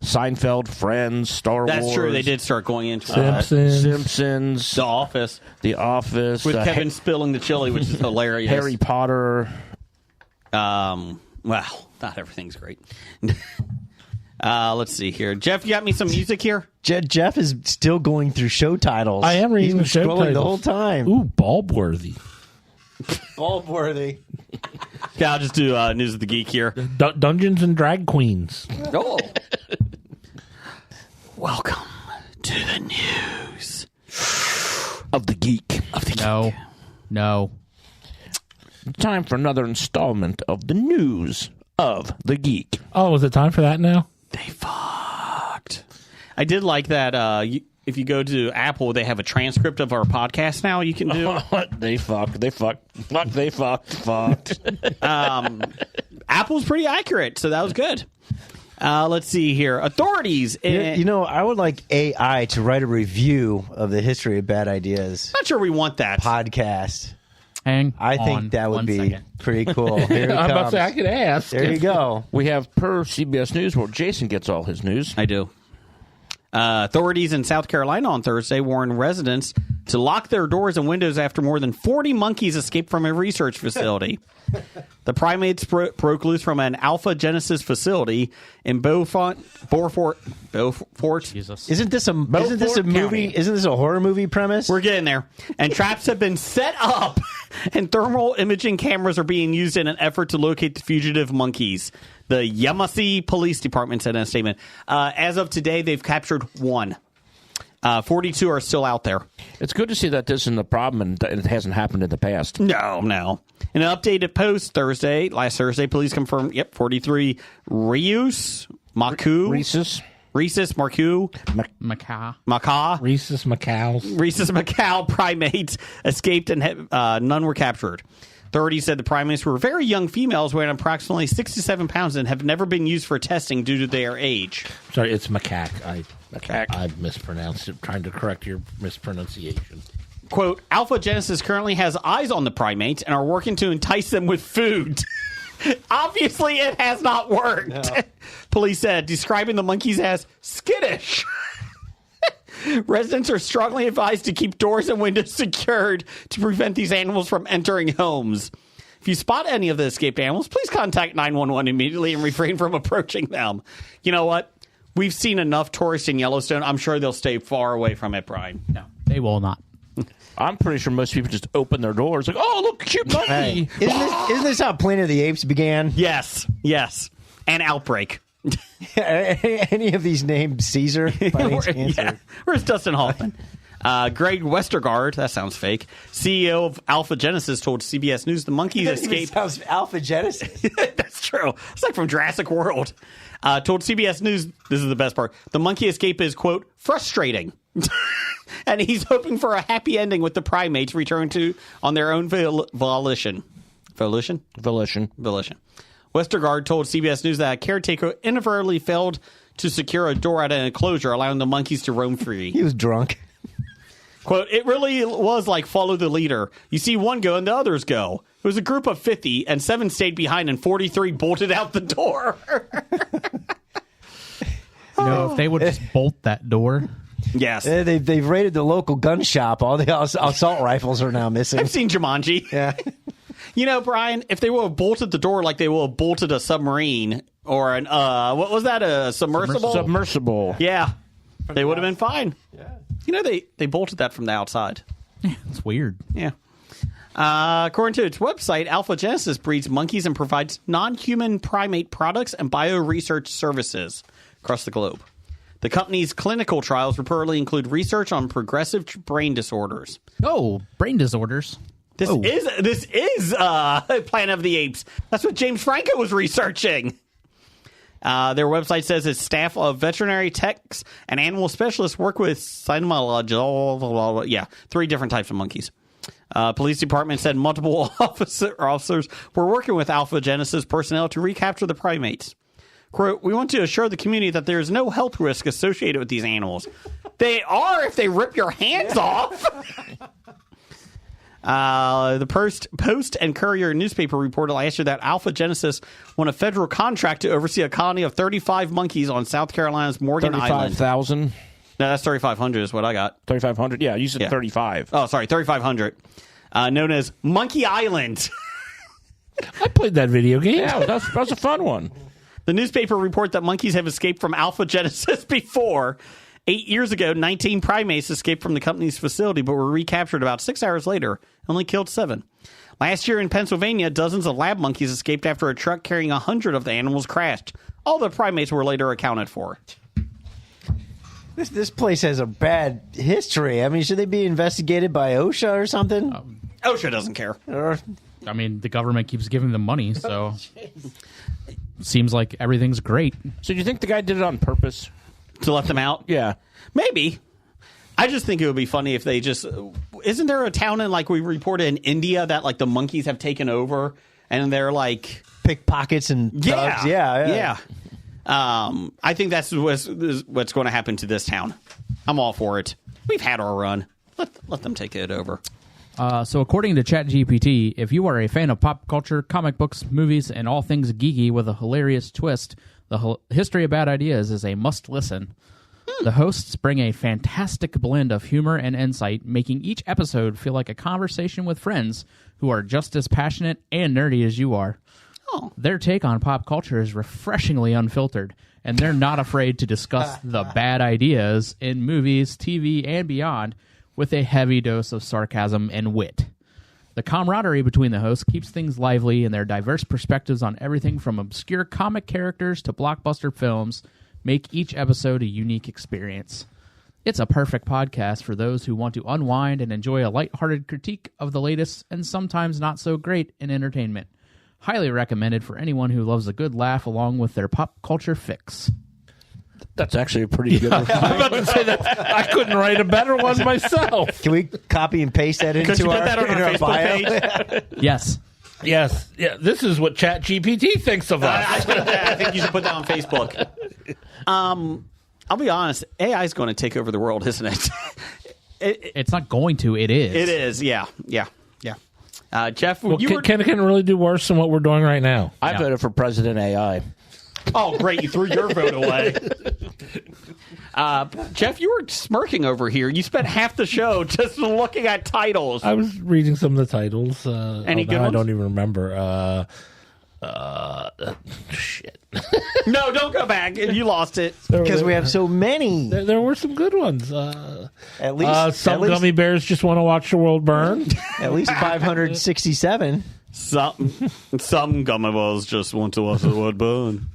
Seinfeld, Friends, Star Wars. That's true. They did start going into Simpsons, The Office. The Office, With Kevin spilling the chili, which is hilarious. Harry Potter. Well, not everything's great. Let's see here. Jeff, you got me some music here? Jeff is still going through show titles. I am reading He's the show scrolling titles the whole time. Ooh, Bulbworthy. Bulbworthy. Yeah, I'll just do News of the Geek here. Dungeons and Drag Queens. Oh. Welcome to the news Of the Geek. No. Time for another installment of the news of the Geek. Oh, is it time for that now? They fucked. I did like that. If you go to Apple, they have a transcript of our podcast now. You can do. They fucked. Apple's pretty accurate, so that was good. Let's see here. Authorities. I would like AI to write a review of the History of Bad Ideas Not sure we want that. podcast. I think that would be pretty cool. Here it I'm about to comes. say, I could ask. There you go. We have per CBS News where Jason gets all his news. I do. Authorities in South Carolina on Thursday warned residents to lock their doors and windows after more than 40 monkeys escaped from a research facility. The primates broke loose from an Alpha Genesis facility in Beaufort. Jesus. Isn't this a movie? County. Isn't this a horror movie premise? We're getting there. And traps have been set up, and thermal imaging cameras are being used in an effort to locate the fugitive monkeys. The Yamasee Police Department said in a statement. As of today, they've captured one. 42 are still out there. It's good to see that this isn't a problem and it hasn't happened in the past. No. In an updated post last Thursday, police confirmed, 43 Rhesus Macaw Rhesus macaw primates escaped and none were captured. Authorities said the primates were very young females weighing approximately 67 pounds and have never been used for testing due to their age. Sorry, it's macaque. Macaque. I mispronounced it, trying to correct your mispronunciation. Quote, Alpha Genesis currently has eyes on the primates and are working to entice them with food. Obviously, it has not worked. No. Police said, describing the monkeys as skittish. Residents are strongly advised to keep doors and windows secured to prevent these animals from entering homes. If you spot any of the escaped animals, please contact 911 immediately and refrain from approaching them. You know what? We've seen enough tourists in Yellowstone. I'm sure they'll stay far away from it, Brian. No, they will not. I'm pretty sure most people just open their doors like, oh, look, cute monkey. Hey, isn't this how Planet of the Apes began? Yes. And Outbreak. Any of these named Caesar? Where's Dustin Hoffman? Greg Westergaard, that sounds fake, CEO of Alpha Genesis, told CBS News the monkeys escaped. Sounds Alpha Genesis. That's true. It's like from Jurassic World. Told CBS News, this is the best part, the monkey escape is, quote, frustrating. And he's hoping for a happy ending with the primates return to on their own volition. Volition. Westergaard told CBS News that a caretaker inadvertently failed to secure a door at an enclosure, allowing the monkeys to roam free. He was drunk. Quote, it really was like follow the leader. You see one go and the others go. It was a group of 50, and 7 stayed behind, and 43 bolted out the door. If they would just bolt that door. Yes. They've raided the local gun shop. All the assault rifles are now missing. I've seen Jumanji. Yeah. You know, Brian, if they would have bolted the door like they would have bolted a submarine or an, what was that, a submersible? Submersible. Yeah. They would have been fine. Yeah. You know, they bolted that from the outside. Yeah, it's weird. Yeah. According to its website, Alpha Genesis breeds monkeys and provides non-human primate products and bioresearch services across the globe. The company's clinical trials reportedly include research on progressive brain disorders. Oh, brain disorders. This is Planet of the Apes. That's what James Franco was researching. Their website says its staff of veterinary techs and animal specialists work with cynomological, 3 different types of monkeys. Police department said multiple officers were working with Alpha Genesis personnel to recapture the primates. Quote, we want to assure the community that there is no health risk associated with these animals. They are if they rip your hands off. The Post and Courier newspaper reported last year that Alpha Genesis won a federal contract to oversee a colony of 35 monkeys on South Carolina's Morgan Island. 35,000? No, that's 3,500 is what I got. 3,500? Yeah, you said 35. Oh, sorry, 3,500. Known as Monkey Island. I played that video game. Yeah, that was a fun one. The newspaper report that monkeys have escaped from Alpha Genesis before. 8 years ago, 19 primates escaped from the company's facility, but were recaptured about 6 hours later, only killed 7. Last year in Pennsylvania, dozens of lab monkeys escaped after a truck carrying 100 of the animals crashed. All the primates were later accounted for. This place has a bad history. I mean, should they be investigated by OSHA or something? OSHA doesn't care. I mean, the government keeps giving them money, so seems like everything's great. So do you think the guy did it on purpose? To let them out? Yeah. Maybe. I just think it would be funny if they just... Isn't there a town in, like, we reported in India that, like, the monkeys have taken over and they're, like... Pickpockets and thugs? Yeah. I think that's what's going to happen to this town. I'm all for it. We've had our run. Let them take it over. So according to ChatGPT, if you are a fan of pop culture, comic books, movies, and all things geeky with a hilarious twist, the History of Bad Ideas is a must-listen. The hosts bring a fantastic blend of humor and insight, making each episode feel like a conversation with friends who are just as passionate and nerdy as you are. Oh. Their take on pop culture is refreshingly unfiltered, and they're not afraid to discuss the bad ideas in movies, TV, and beyond with a heavy dose of sarcasm and wit. The camaraderie between the hosts keeps things lively, and their diverse perspectives on everything from obscure comic characters to blockbuster films make each episode a unique experience. It's a perfect podcast for those who want to unwind and enjoy a lighthearted critique of the latest and sometimes not so great in entertainment. Highly recommended for anyone who loves a good laugh along with their pop culture fix. That's actually a pretty good one. I'm about to say that I couldn't write a better one myself. Can we copy and paste that into you our, put that on our into our Facebook bio? page? Yes. Yes. Yeah, this is what ChatGPT thinks of us. I think you should put that on Facebook. I'll be honest. AI is going to take over the world, isn't it? It's not going to. It is. It is. Yeah. Jeff, Well, you were... can it really do worse than what we're doing right now? I voted for President AI. Oh, great. You threw your vote away. Jeff, you were smirking over here. You spent half the show just looking at titles. I was reading some of the titles. Any good I ones? don't even remember. Shit. No, don't go back. You lost it. Because we have so many. There were some good ones. At least Some gummy bears just want to watch the world burn. At least 567. Some gummy bears just want to watch the world burn.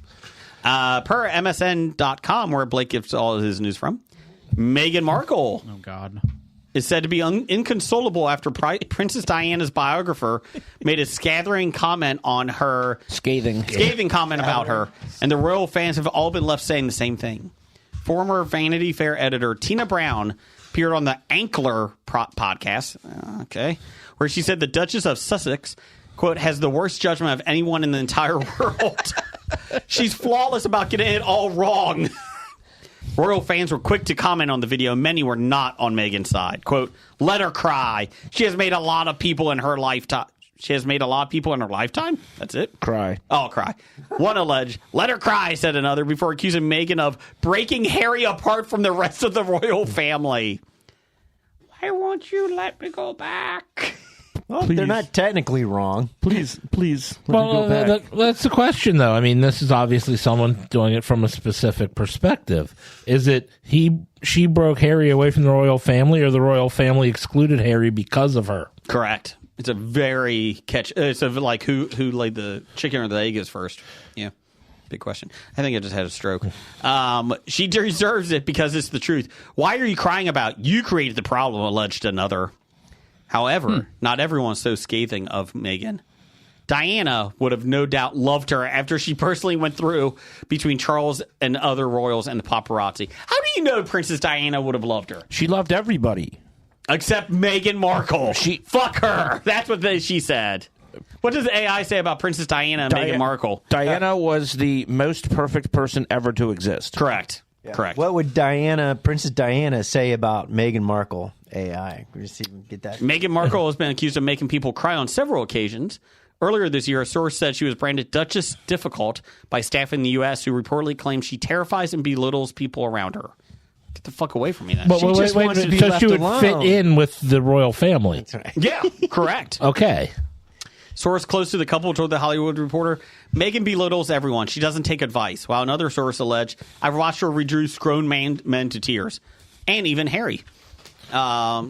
Per MSN.com, where Blake gets all of his news from, Meghan Markle Oh, God. is said to be inconsolable after Princess Diana's biographer made a scathing comment on her. Scathing Comment about her. And the royal fans have all been left saying the same thing. Former Vanity Fair editor Tina Brown appeared on the Ankler podcast, where she said the Duchess of Sussex, quote, has the worst judgment of anyone in the entire world. She's flawless about getting it all wrong. Royal fans were quick to comment on the video. Many were not on Meghan's side. Quote, let her cry. She has made a lot of people in her lifetime. That's it? Cry. Oh, cry. One alleged, let her cry, said another, before accusing Meghan of breaking Harry apart from the rest of the royal family. Why won't you let me go back? Well, they're not technically wrong. Please. Well, that's the question, though. I mean, this is obviously someone doing it from a specific perspective. Is it she broke Harry away from the royal family, or the royal family excluded Harry because of her? Correct. It's a very it's like who laid the chicken or the egg is first. Yeah. Big question. I think I just had a stroke. She deserves it because it's the truth. Why are you crying about? You created the problem, alleged another. However, not everyone's so scathing of Meghan. Diana would have no doubt loved her after she personally went through between Charles and other royals and the paparazzi. How do you know Princess Diana would have loved her? She loved everybody. Except Meghan Markle. Fuck her. That's what she said. What does AI say about Princess Diana and Meghan Markle? Diana was the most perfect person ever to exist. Correct. Yeah. Correct. What would Princess Diana, say about Meghan Markle? AI. We just even get that. Meghan Markle has been accused of making people cry on several occasions. Earlier this year, a source said she was branded Duchess Difficult by staff in the U.S. who reportedly claimed she terrifies and belittles people around her. Get the fuck away from me, then. But wait, so she would fit in with the royal family. That's right. Yeah, correct. Okay. Source close to the couple told The Hollywood Reporter, Meghan belittles everyone. She doesn't take advice. While another source alleged, I've watched her reduce grown men to tears. And even Harry. Harry,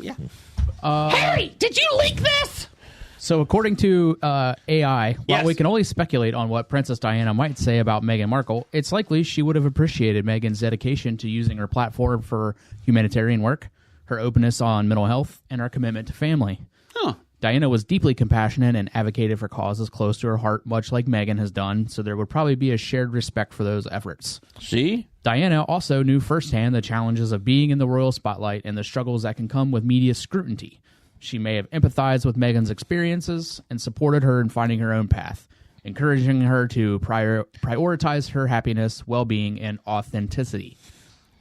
did you leak this? So according to AI, while Yes. we can only speculate on what Princess Diana might say about Meghan Markle, it's likely she would have appreciated Meghan's dedication to using her platform for humanitarian work, her openness on mental health, and her commitment to family. Huh. Diana was deeply compassionate and advocated for causes close to her heart, much like Meghan has done, so there would probably be a shared respect for those efforts. See? Diana also knew firsthand the challenges of being in the royal spotlight and the struggles that can come with media scrutiny. She may have empathized with Meghan's experiences and supported her in finding her own path, encouraging her to prioritize her happiness, well-being, and authenticity.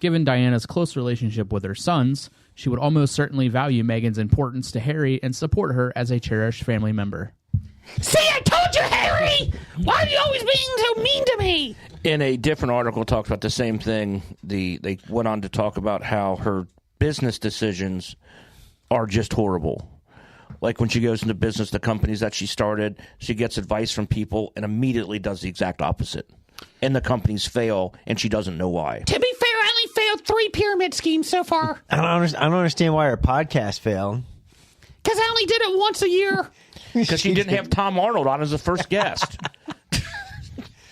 Given Diana's close relationship with her sons, she would almost certainly value Meghan's importance to Harry and support her as a cherished family member. See, I told you, Harry! Why are you always being so mean to me? In a different article, talked about the same thing. They went on to talk about how her business decisions are just horrible. Like when she goes into business, the companies that she started, she gets advice from people and immediately does the exact opposite. And the companies fail, and she doesn't know why. To be fair, I only failed 3 pyramid schemes so far. I don't understand why her podcast failed. Because I only did it once a year. Because she didn't have Tom Arnold on as the first guest.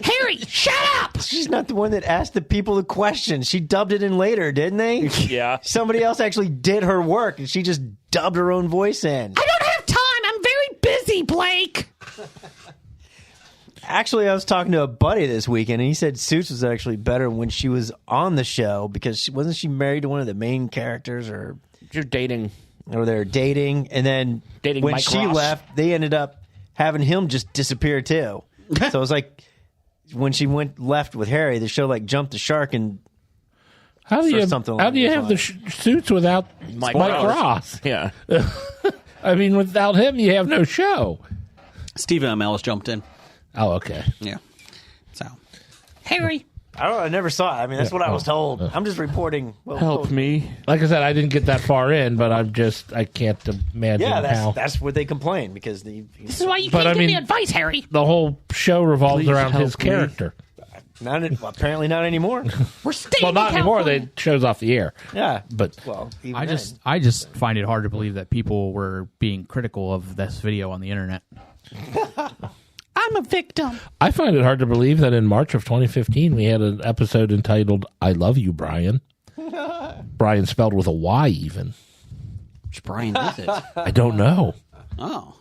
Harry, shut up! She's not the one that asked the people the questions. She dubbed it in later, didn't they? Yeah. Somebody else actually did her work, and she just dubbed her own voice in. I don't have time. I'm very busy, Blake. Actually, I was talking to a buddy this weekend, and he said Suits was actually better when she was on the show because wasn't she married to one of the main characters, or You're dating. Or they're dating, and then Dating when Mike she Ross. left, they ended up having him just disappear too. So it was like when she left with Harry, the show like jumped the shark and How do or you something how along do you those have the suits without Mike Ross? Yeah. I mean, without him, you have no show. Stephen Amell has jumped in. Oh, okay. Yeah. So, Harry. I don't know. I never saw it. I mean, that's what I was told. I'm just reporting. Help me. Like I said, I didn't get that far in, but I can't imagine Yeah, how. that's what they complain because This is why you But can't I give mean- me advice, Harry. The whole show revolves Please around his help me. character. apparently not anymore. We're staying Well, not in anymore. California. They show's off the air. Yeah, But well, even I then. just find it hard to believe that people were being critical of this video on the internet. I'm a victim. I find it hard to believe that in March of 2015 we had an episode entitled "I Love You, Brian." Brian spelled with a Y, even. Which Brian is it? I don't know. Oh.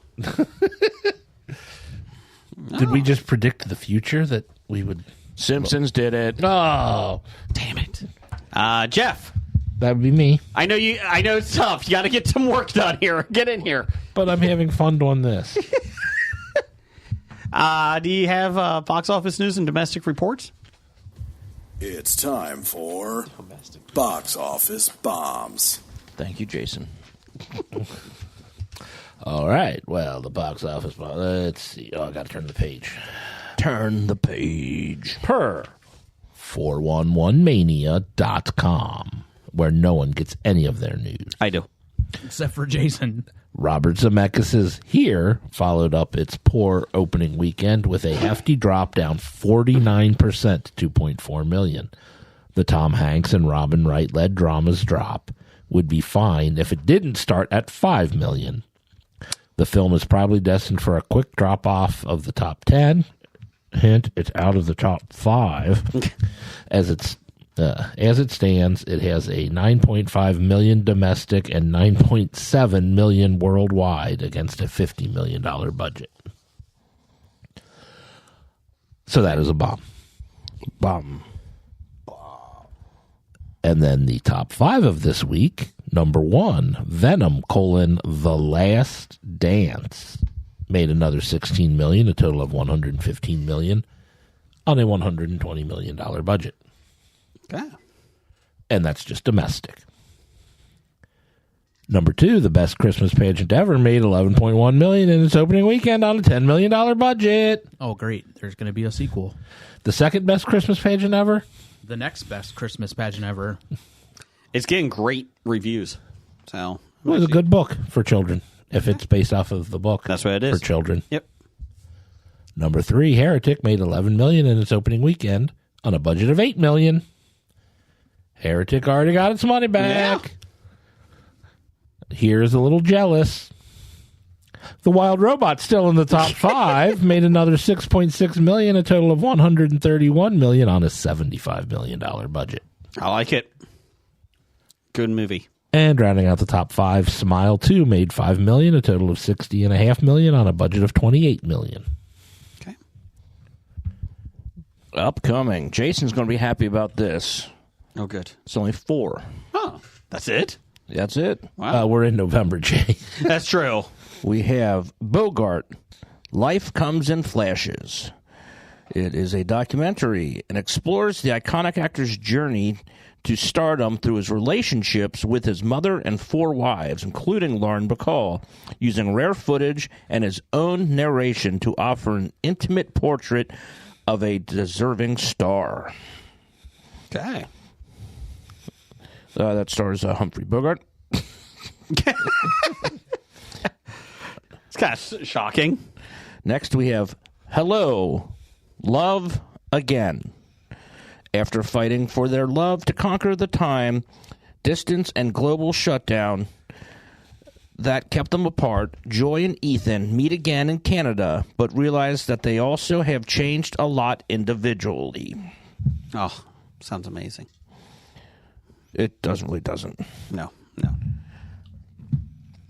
Did we just predict the future that we would? Simpsons did it. Oh, Damn it. Jeff. that would be me. I know it's tough. You got to get some work done here. Get in here. But I'm having fun doing this. Do you have box office news and domestic reports? It's time for Box Office Bombs. Thank you, Jason. All right. Well, the box office. Let's see. Oh, I got to turn the page. Turn the page. Per 411mania.com, where no one gets any of their news. I do. Except for Jason. Robert Zemeckis' Here followed up its poor opening weekend with a hefty drop, down 49% to $2.4 million. The Tom Hanks and Robin Wright-led drama's drop would be fine if it didn't start at $5 million. The film is probably destined for a quick drop-off of the top 10. Hint, it's out of the top 5. As it stands, it has a $9.5 million domestic and $9.7 million worldwide against a $50 million budget. So that is a bomb. Bomb. And then the top 5 of this week. Number 1, Venom: The Last Dance. Made another $16 million, a total of $115 million on a $120 million budget. Okay. And that's just domestic. Number 2, The Best Christmas Pageant Ever, made $11.1 million in its opening weekend on a $10 million budget. Oh, great. There's going to be a sequel. The second best Christmas pageant ever? The next best Christmas pageant ever. It's getting great reviews. So It was a good book for children, if it's based off of the book. That's what it is. For children. Yep. Number 3, Heretic made $11 million in its opening weekend on a budget of $8 million. Heretic already got its money back. Yeah. Here's a little jealous. The Wild Robot, still in the top 5, made another $6.6 million, a total of $131 million on a $75 million budget. I like it. Good movie. And rounding out the top 5, Smile 2 made $5 million, a total of $60.5 million on a budget of $28 million. Okay. Upcoming. Jason's going to be happy about this. Oh, good. It's only 4. Oh, that's it? That's it. Wow. We're in November, Jay. That's true. We have Bogart, Life Comes in Flashes. It is a documentary and explores the iconic actor's journey to stardom through his relationships with his mother and 4 wives, including Lauren Bacall, using rare footage and his own narration to offer an intimate portrait of a deserving star. Okay. That stars Humphrey Bogart. It's kind of shocking. Next, we have Hello, Love Again. After fighting for their love to conquer the time, distance, and global shutdown that kept them apart, Joy and Ethan meet again in Canada, but realize that they also have changed a lot individually. Oh, sounds amazing. It doesn't. No.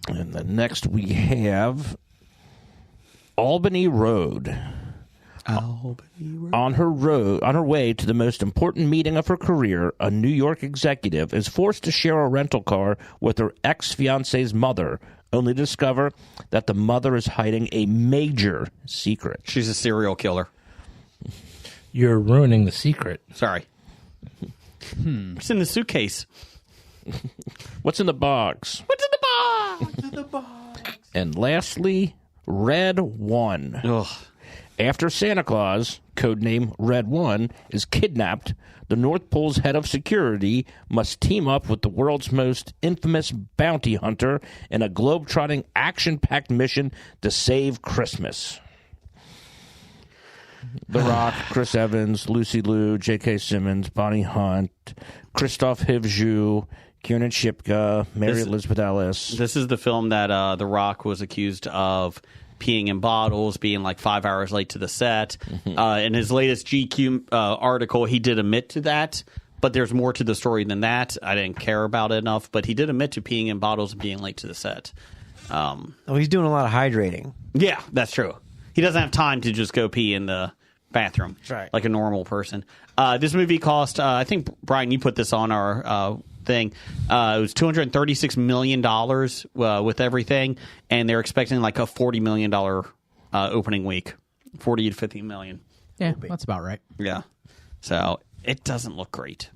And then next we have Albany Road. On her way to the most important meeting of her career, a New York executive is forced to share a rental car with her ex-fiance's mother, only to discover that the mother is hiding a major secret. She's a serial killer. You're ruining the secret. Sorry. It's in the suitcase. What's in the box? What's in the box? What's in the box? And lastly, Red One. Ugh. After Santa Claus, codename Red One, is kidnapped, the North Pole's head of security must team up with the world's most infamous bounty hunter in a globe-trotting, action-packed mission to save Christmas. The Rock, Chris Evans, Lucy Liu, J.K. Simmons, Bonnie Hunt, Christoph Hivju, Kiernan Shipka, Mary Elizabeth Ellis. This is the film that The Rock was accused of peeing in bottles, being like 5 hours late to the set. In his latest GQ article, he did admit to that, but there's more to the story than that. I didn't care about it enough, but he did admit to peeing in bottles and being late to the set. He's doing a lot of hydrating. Yeah, that's true. He doesn't have time to just go pee in the bathroom like a normal person. This movie cost, I think, Brian, you put this on our thing. It was $236 million with everything, and they're expecting like a $40 million opening week. 40 to 50 million. Yeah, that's about right. Yeah. So it doesn't look great.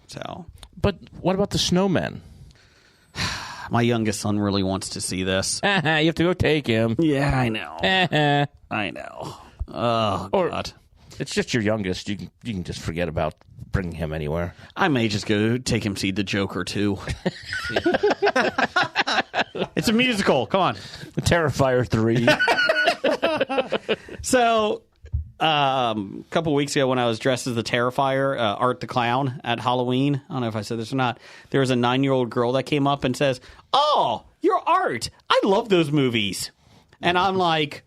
So, but what about the snowmen? My youngest son really wants to see this. You have to go take him. Yeah, I know. I know. Oh, God. It's just your youngest. You can just forget about bringing him anywhere. I may just go take him see The Joker, too. It's a musical. Come on. Terrifier 3. So, a couple weeks ago when I was dressed as the Terrifier, Art the Clown at Halloween, I don't know if I said this or not, there was a 9-year-old girl that came up and says, "Oh, you're Art. I love those movies." And I'm like,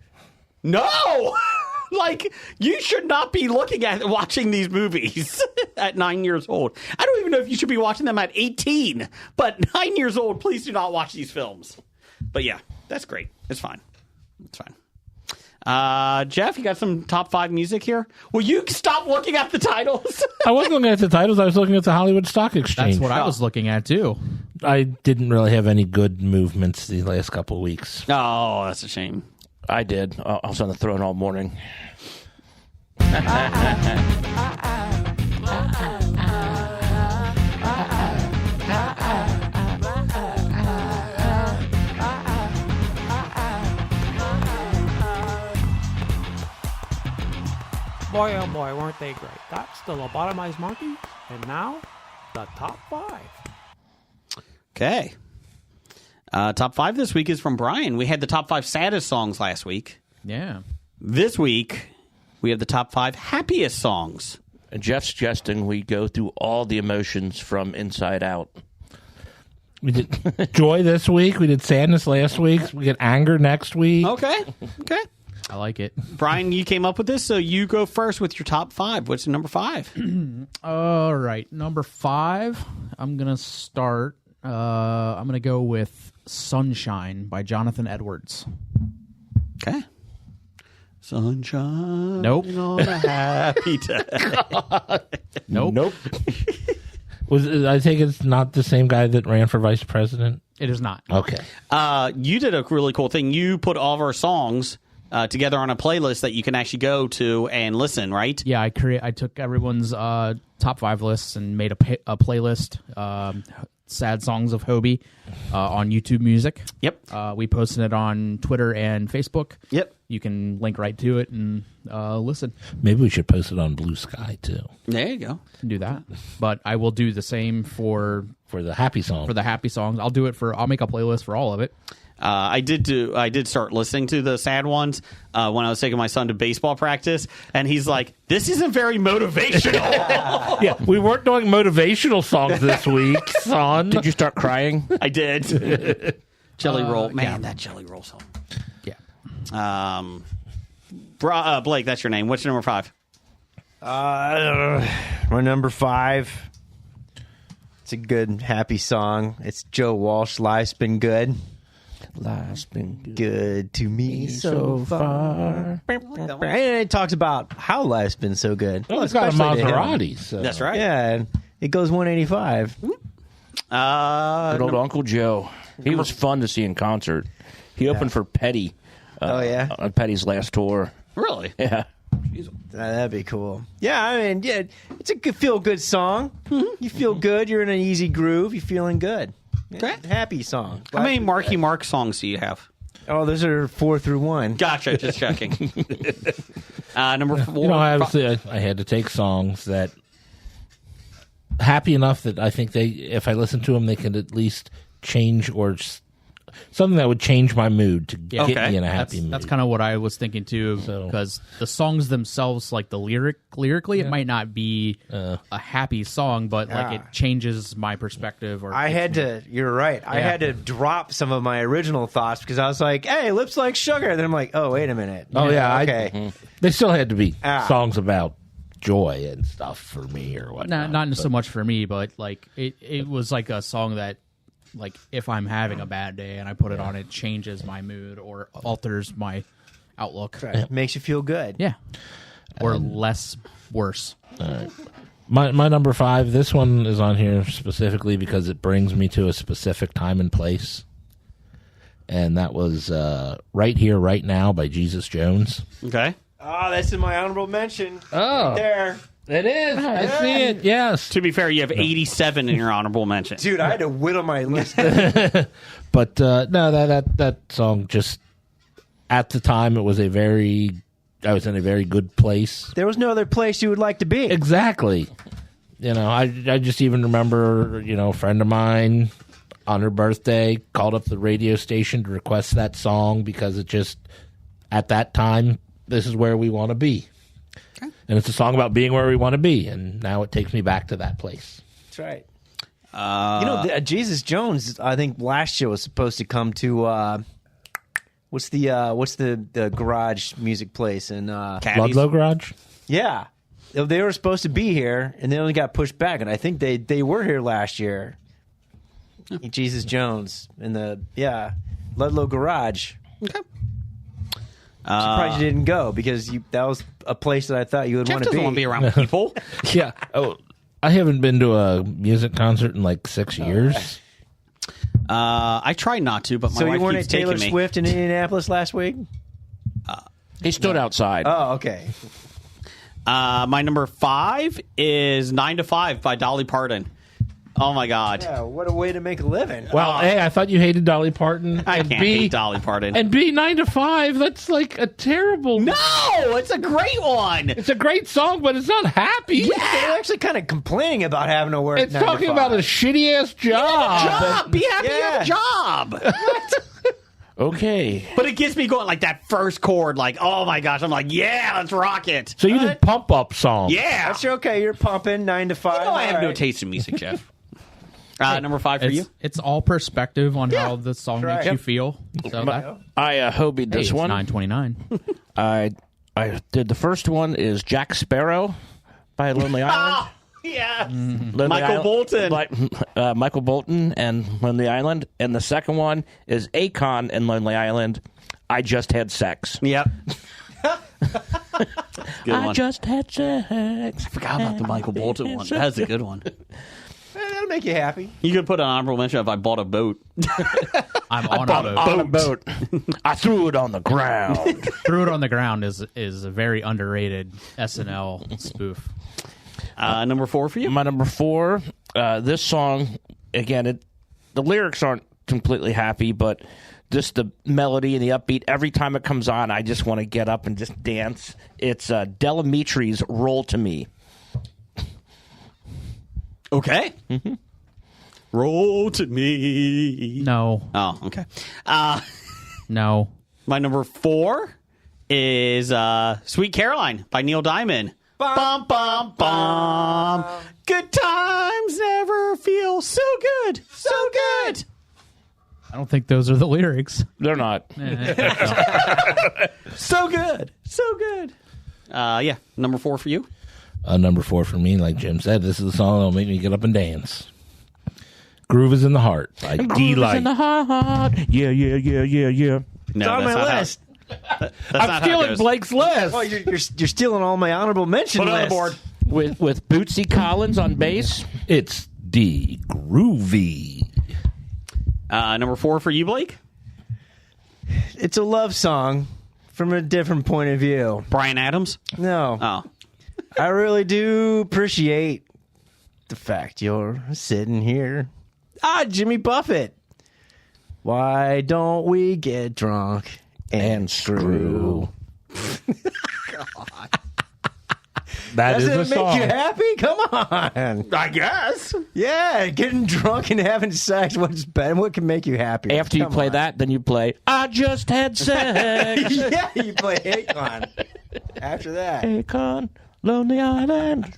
no! Like, you should not be watching these movies at 9 years old. I don't even know if you should be watching them at 18. But 9 years old, please do not watch these films. But yeah, that's great. It's fine. It's fine. Jeff, you got some top 5 music here? Will you stop looking at the titles? I wasn't looking at the titles. I was looking at the Hollywood Stock Exchange. That's what I was looking at, too. I didn't really have any good movements the last couple of weeks. Oh, that's a shame. I did. I was on the throne all morning. Boy, oh boy, weren't they great. That's the Lobotomized Monkey, and now, the top 5. Okay. Top 5 this week is from Brian. We had the top 5 saddest songs last week. Yeah. This week, we have the top 5 happiest songs. And Jeff's suggesting we go through all the emotions from Inside Out. We did joy this week. We did sadness last week. We get anger next week. Okay. I like it. Brian, you came up with this, so you go first with your top 5. What's number 5? All right, number 5. I'm gonna start. I'm gonna go with "Sunshine" by Jonathan Edwards. Okay. Sunshine. Nope. On a happy day. Nope. I think it's not the same guy that ran for vice president. It is not. Okay. You did a really cool thing. You put all of our songs together on a playlist that you can actually go to and listen, right? Yeah, I took everyone's top 5 lists and made a playlist. Sad songs of Hobie on YouTube Music. Yep. We posted it on Twitter and Facebook. Yep. You can link right to it and listen. Maybe we should post it on Blue Sky too. There you go. Can do that. But I will do the same for the happy song. For the happy songs. I'll make a playlist for all of it. I did start listening to the sad ones when I was taking my son to baseball practice, and he's like, "This isn't very motivational." Yeah, we weren't doing motivational songs this week, son. Did you start crying? I did. Jelly roll, man, that jelly roll song. Yeah. Blake, that's your name. What's your number 5? My number 5. It's a good, happy song. It's Joe Walsh. Life's been good. Life's been Good to me so far. And it talks about how life's been so good. Well, it's got a especially to him. Maserati. So. That's right. Yeah, and it goes 185. Good old Uncle Joe. He was fun to see in concert. He opened for Petty. Oh, yeah? On Petty's last tour. Really? Yeah. That'd be cool. Yeah, I mean, yeah, it's a good, feel-good song. You feel good. You're in an easy groove. You're feeling good. Okay. Happy song. How many Marky Mark songs do you have? Oh, those are 4 through 1. Gotcha. Just checking. Number 4. You know, obviously, I had to take songs that happy enough that I think if I listen to them, they can at least change or something that would change my mood to get me in a happy mood. That's kind of what I was thinking too, because the songs themselves, like the lyrically, it might not be a happy song, but like it changes my perspective. Or you're right. I had to drop some of my original thoughts because I was like, hey, lips like sugar. Then I'm like, oh, wait a minute. Oh, yeah. Okay. They still had to be songs about joy and stuff for me or whatnot. Not so much for me, but like it was like a song that, like, if I'm having a bad day and I put it on, it changes my mood or alters my outlook. Right. Makes you feel good. Yeah. Or less worse. All right. My number 5, this one is on here specifically because it brings me to a specific time and place. And that was Right Here, Right Now by Jesus Jones. Okay. Oh, that's in my honorable mention. Oh. Right there. It is. I see it. Yes. To be fair, you have 87 in your honorable mention. Dude, I had to whittle my list. But no, that song just at the time I was in a very good place. There was no other place you would like to be. Exactly. You know, I just even remember, a friend of mine on her birthday called up the radio station to request that song because it just at that time this is where we want to be. Okay. And it's a song about being where we want to be, and now it takes me back to that place. That's right. Jesus Jones, I think last year was supposed to come to what's the garage music place in Ludlow Garage? Yeah. They were supposed to be here, and they only got pushed back, and I think they were here last year. Jesus Jones in the Ludlow Garage. Okay. Surprised you didn't go because that was a place that I thought you would want to be. Jeff doesn't want to be around people. Yeah. Oh, I haven't been to a music concert in like 6 years. I tried not to, but my so wife you weren't keeps at Taylor taking me. Swift in Indianapolis last week? He stood outside. Oh, okay. My number 5 is 9 to 5 by Dolly Parton. Oh, my God. Yeah, what a way to make a living. Well, A, I thought you hated Dolly Parton. I and can't B, hate Dolly Parton. And B, 9 to 5, that's like a terrible... No! It's a great one! It's a great song, but it's not happy. Yeah, they're actually kind of complaining about having to work. It's talking about a shitty-ass job. Job! Be happy you have a job! Okay. But it gets me going like that first chord, like, oh my gosh. I'm like, yeah, let's rock it. So you did pump up song. Yeah. That's okay. You're pumping 9 to 5. I have no All taste in music, Jeff. Number 5 for you? It's all perspective on how the song makes right. you feel. So that, I Hobie'd this it's one. 9:29. I did the first one is Jack Sparrow by Lonely Island. Yeah. Lonely Michael Bolton. Michael Bolton and Lonely Island. And the second one is Akon and Lonely Island. I Just Had Sex. Yep. Good one. I just had sex. I forgot about the Michael Bolton one. That's a good one. That'll make you happy. You could put an honorable mention if I bought a boat. I'm on a boat. On a boat. I threw it on the ground. Threw It on the Ground is a very underrated SNL spoof. Number 4 for you? My number 4, this song, again, the lyrics aren't completely happy, but just the melody and the upbeat, every time it comes on, I just want to get up and just dance. It's Delamitri's Roll to Me. Okay. Mm-hmm. Roll to me. No. Oh, okay. No. My number 4 is Sweet Caroline by Neil Diamond. Bum, bum, bum. Good times never feel so good. So good. I don't think those are the lyrics. They're not. So good. So good. Yeah. Number 4 for you? Number 4 for me, like Jim said, this is the song that'll make me get up and dance. Groove is in the Heart by D-Light. In the heart. Yeah. No, It's on my list. I'm stealing Blake's list. Oh, you're stealing all my honorable mention Put it on the list. board. With Bootsy Collins on bass. It's D Groovy. Number 4 for you, Blake? It's a love song from a different point of view. Bryan Adams? No. Oh. I really do appreciate the fact you're sitting here. Jimmy Buffett. Why don't we get drunk and screw? That is Doesn't the it make song. you happy? Come on. I guess. Yeah, getting drunk and having sex. What can make you happy? After you Come play on. that, then you play I Just Had Sex. Yeah, you play Akon. After that. Akon, Lonely Island.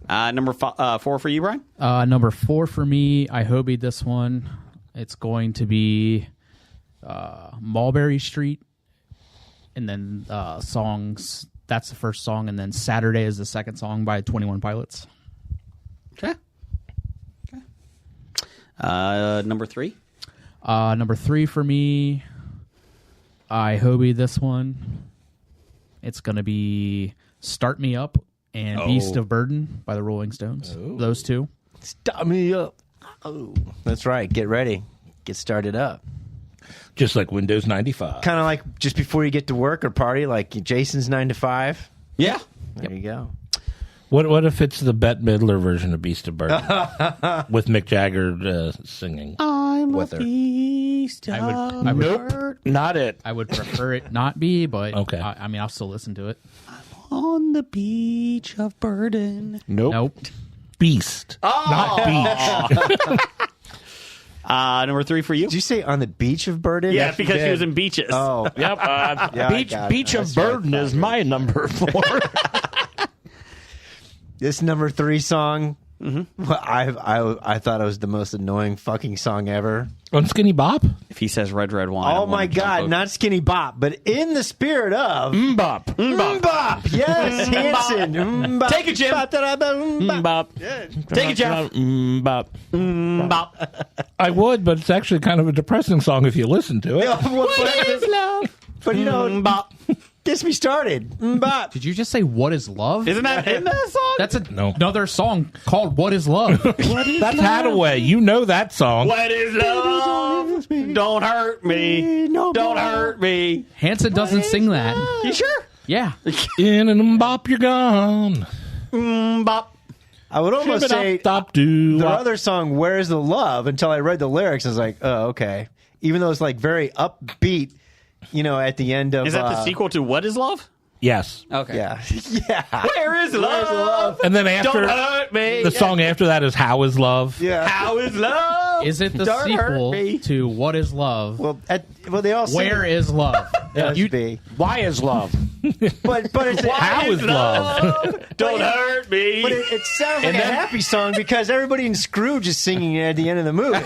Number 4 for you, Brian? Number 4 for me, I Hobie'd this one. It's going to be Mulberry Street. And then songs, that's the first song. And then Saturday is the second song by 21 Pilots. Okay. Number 3? Number 3 for me, I Hobie'd this one. It's going to be Start Me Up and Beast of Burden by the Rolling Stones. Those two. Stop me up. Oh, that's right. Get ready. Get started up. Just like Windows 95. Kind of like just before you get to work or party, like Jason's 9 to 5. Yeah. There you go. What if it's the Bette Midler version of Beast of Burden with Mick Jagger singing? I'm with a her. beast of burden. Not it. I would prefer it not be, but Okay. I mean, I'll still listen to it. On the beach of burden. Nope. Beast, not beach. Number 3 for you? Did you say on the beach of Burden? Yeah, because she was in beaches. Oh, Yep. Yeah, I got it. Beach of That's what I Burden thought is it my number 4. this number 3 song. Well, I thought it was the most annoying fucking song ever. On Skinny Bop? If he says red, red wine. Oh I'm my gonna jump God, over. not Skinny Bop, but in the spirit of Mbop. Mbop. Yes, Hanson. Mbop. Take it, Jim. Mbop. Take it, Jeff. Mbop. Bop. I would, but it's actually kind of a depressing song if you listen to it. What is love? But you know, Bop. gets me started. Mbop. Did you just say What Is Love? Isn't that in that song? That's No. another song called What Is Love. That's Hadaway. You know that song. What is love? Don't hurt me. Don't hurt me. Hanson doesn't sing that. You sure? Yeah. In and bop, you're gone. Bop. I would almost say Shibba-dop-dop-doo. their other song, Where's the Love? Until I read the lyrics, I was like, oh, okay. Even though it's like very upbeat, you know, at the end of... Is that the sequel to What is Love? Yes. Okay. Yeah. Yeah. Where is love? And then after Don't hurt me. the song after that is How Is Love? Yeah. How is love? Is it the Don't hurt sequel me. to What Is Love? Well, they all say Where is love? must be. Why is love? But it's How is love? Don't hurt me. But it sounds like a happy song because everybody in Scrooge is singing it at the end of the movie.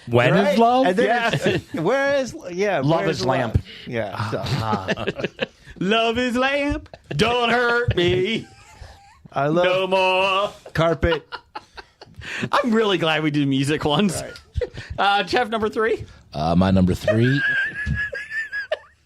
When is Right? love? And then where is Love where's is lamp. Yeah. Love is lamp. Don't hurt me I love no more. carpet. I'm really glad we do music ones. Jeff, number 3. My number 3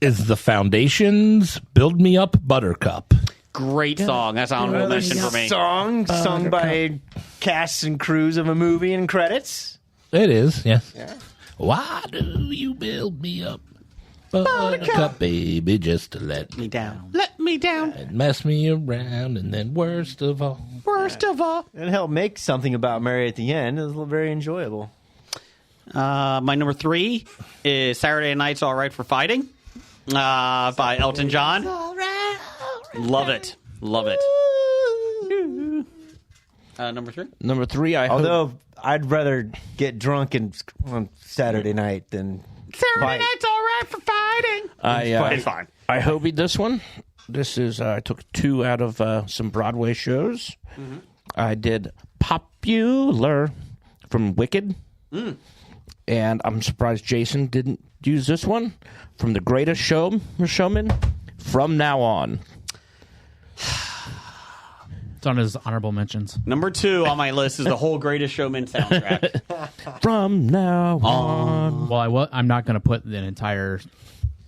is The Foundations' Build Me Up Buttercup. Great song. That's honorable mention for me. Song sung by casts and crews of a movie and credits. It is, yes. Yeah. Why do you build me up? Buttercup, baby, just to let me Down. Let me down. and mess me around, and then worst of all. Worst of all. And help make something about Mary at the end. It was very enjoyable. My number 3 is Saturday Night's All Right for Fighting by Elton John. Love it. Love it. Number 3? Number 3, I hope. Although I'd rather get drunk on Saturday night than fight. Night's All Right for Fighting. It's fine. I hobied this one. This is I took 2 out of some Broadway shows. Mm-hmm. I did Popular from Wicked, and I'm surprised Jason didn't use this one from The Greatest Showman. From Now On. It's on his honorable mentions. Number 2 on my list is the whole Greatest Showman soundtrack. From Now On. Well, I'm not going to put the entire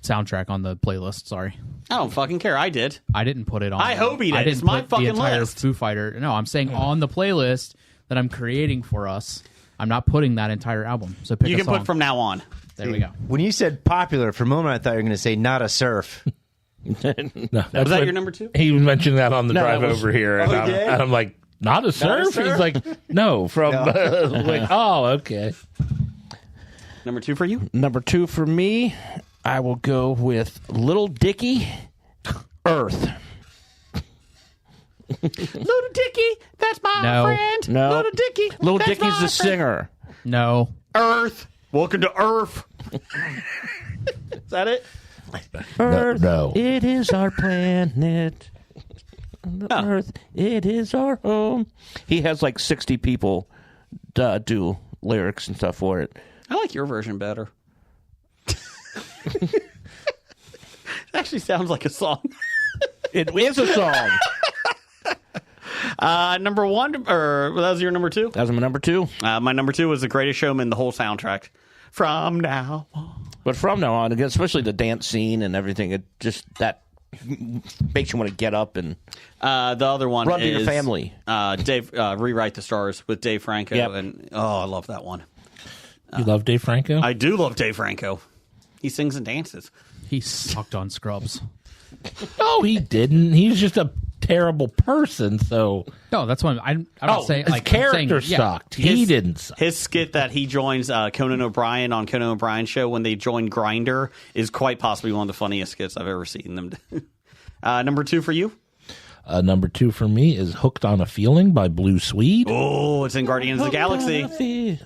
soundtrack on the playlist. Sorry, I don't fucking care. I did. I didn't put it on. I hobied it. I didn't It's my put fucking the entire list. Foo Fighter. No, I'm saying on the playlist that I'm creating for us. I'm not putting that entire album. So pick You a can song. put From Now On. There we go. When you said popular, for a moment I thought you were going to say not a surf. No, Was that your number 2? He mentioned that on the drive that was- over here, and, Oh, he did? I'm like, not a surf? He's like, no, from, like, oh, okay. Number 2 for you? Number 2 for me, I will go with Little Dicky, Earth. Little Dicky, that's my No. friend. No. Little Dicky. Little that's Dicky's my the friend. singer. No. Earth. Welcome to Earth. Is that it? Earth, no. it is our planet. Earth, it is our home. He has like 60 people do lyrics and stuff for it. I like your version better. It actually sounds like a song. It is a song. Number 1, or that was your number 2? That was my number 2. My number 2 was The Greatest Showman, the whole soundtrack. From Now On. But from now on, again, especially the dance scene and everything, it just that makes you want to get up and The other one Run to is Your Family. Dave Rewrite the Stars with Dave Franco. Yep. And I love that one. You love Dave Franco? I do love Dave Franco. He sings and dances. He sucked on Scrubs. No, he didn't. He's just a terrible person, so... No, that's what I'm not saying. his Like, character I'm saying, sucked. He didn't suck. His skit that he joins Conan O'Brien on Conan O'Brien's show when they join Grindr is quite possibly one of the funniest skits I've ever seen them do. Number 2 for you? Number 2 for me is Hooked on a Feeling by Blue Swede. Oh, it's in Guardians of the Galaxy.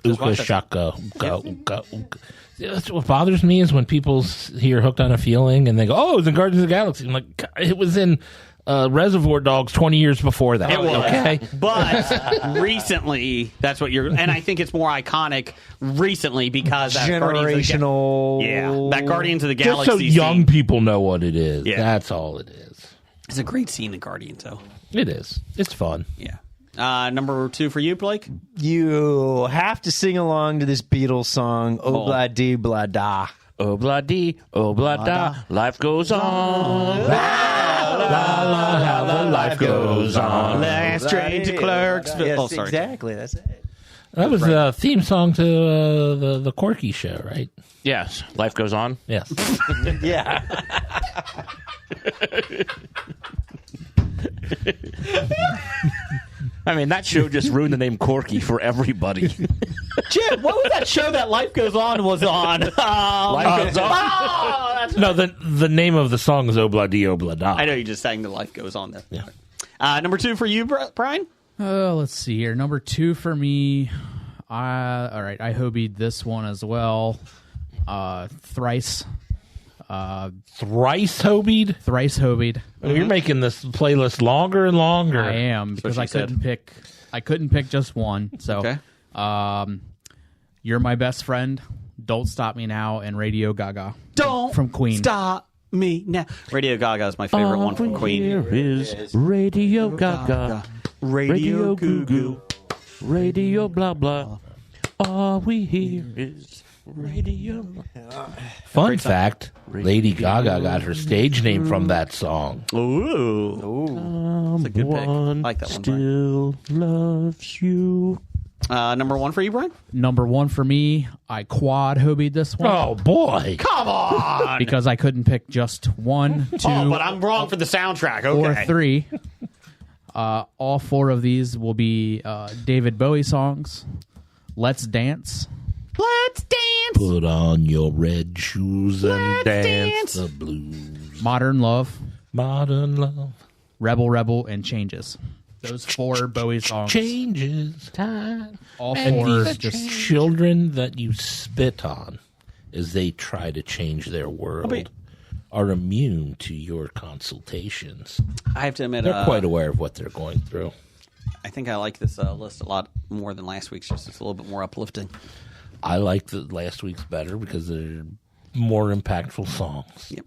Uka watch that. shaka, uka, uka, uka. That's what bothers me is when people hear Hooked on a Feeling and they go, oh, it's in Guardians of the Galaxy. I'm like, God, it was in Reservoir Dogs 20 years before that. It was. Okay? But recently, that's what you're... And I think it's more iconic recently because that Generational. that Guardians of the Just Galaxy so young scene. people know what it is. Yeah. That's all it is. It's a great scene in Guardians, though. It is. It's fun. Yeah. Number 2 for you, Blake? You have to sing along to this Beatles song, Oh Blah Dee Blah Da. Oh blah dee, oh blah da, life goes on. How the life goes on. Last train to Clerksville. Yes, Oh, sorry. exactly. That's it. That was a theme song to the Corky show, right? Yes, life goes on. Yes. Yeah. I mean, that show just ruined the name Corky for everybody. Jim, what was that show that Life Goes On was on? Life goes on. Oh, that's No, the name of the song is Obla Di Obla Da. I know you just sang the Life Goes On there. Yeah. Number 2 for you, Brian? Let's see here. Number 2 for me. All right, I hobied this one as well. Thrice. Thrice hobied? Thrice hobied. Oh, you're making this playlist longer and longer. I am, because I couldn't pick just one. So, You're My Best Friend, Don't Stop Me Now, and Radio Gaga. Don't from Queen. Stop me now. Radio Gaga is my favorite one from Queen. Here is Radio Gaga, Radio Goo Goo, Radio blah blah. All we hear is Radio. Fun fact, Lady Gaga got her stage name from that song. Ooh. That's a good pick. I like that one, Brian. Still loves you. Number one for you, Brian? Number one for me, I quad hobied this one. Oh, boy. Come on! Because I couldn't pick just 1, 2, but I'm wrong for the soundtrack. Okay. or 3. All 4 of these will be David Bowie songs. Let's Dance. Let's dance! Put on your red shoes and Let's dance dance. the blues. Modern Love. Modern love. Rebel, and Changes. Those 4 Bowie songs. Changes time. All And 4 these just children that you spit on as they try to change their world are immune to your consultations. I have to admit, They're quite aware of what they're going through. I think I like this list a lot more than last week's. Just it's a little bit more uplifting. I like the last week's better because they're more impactful songs. Yep.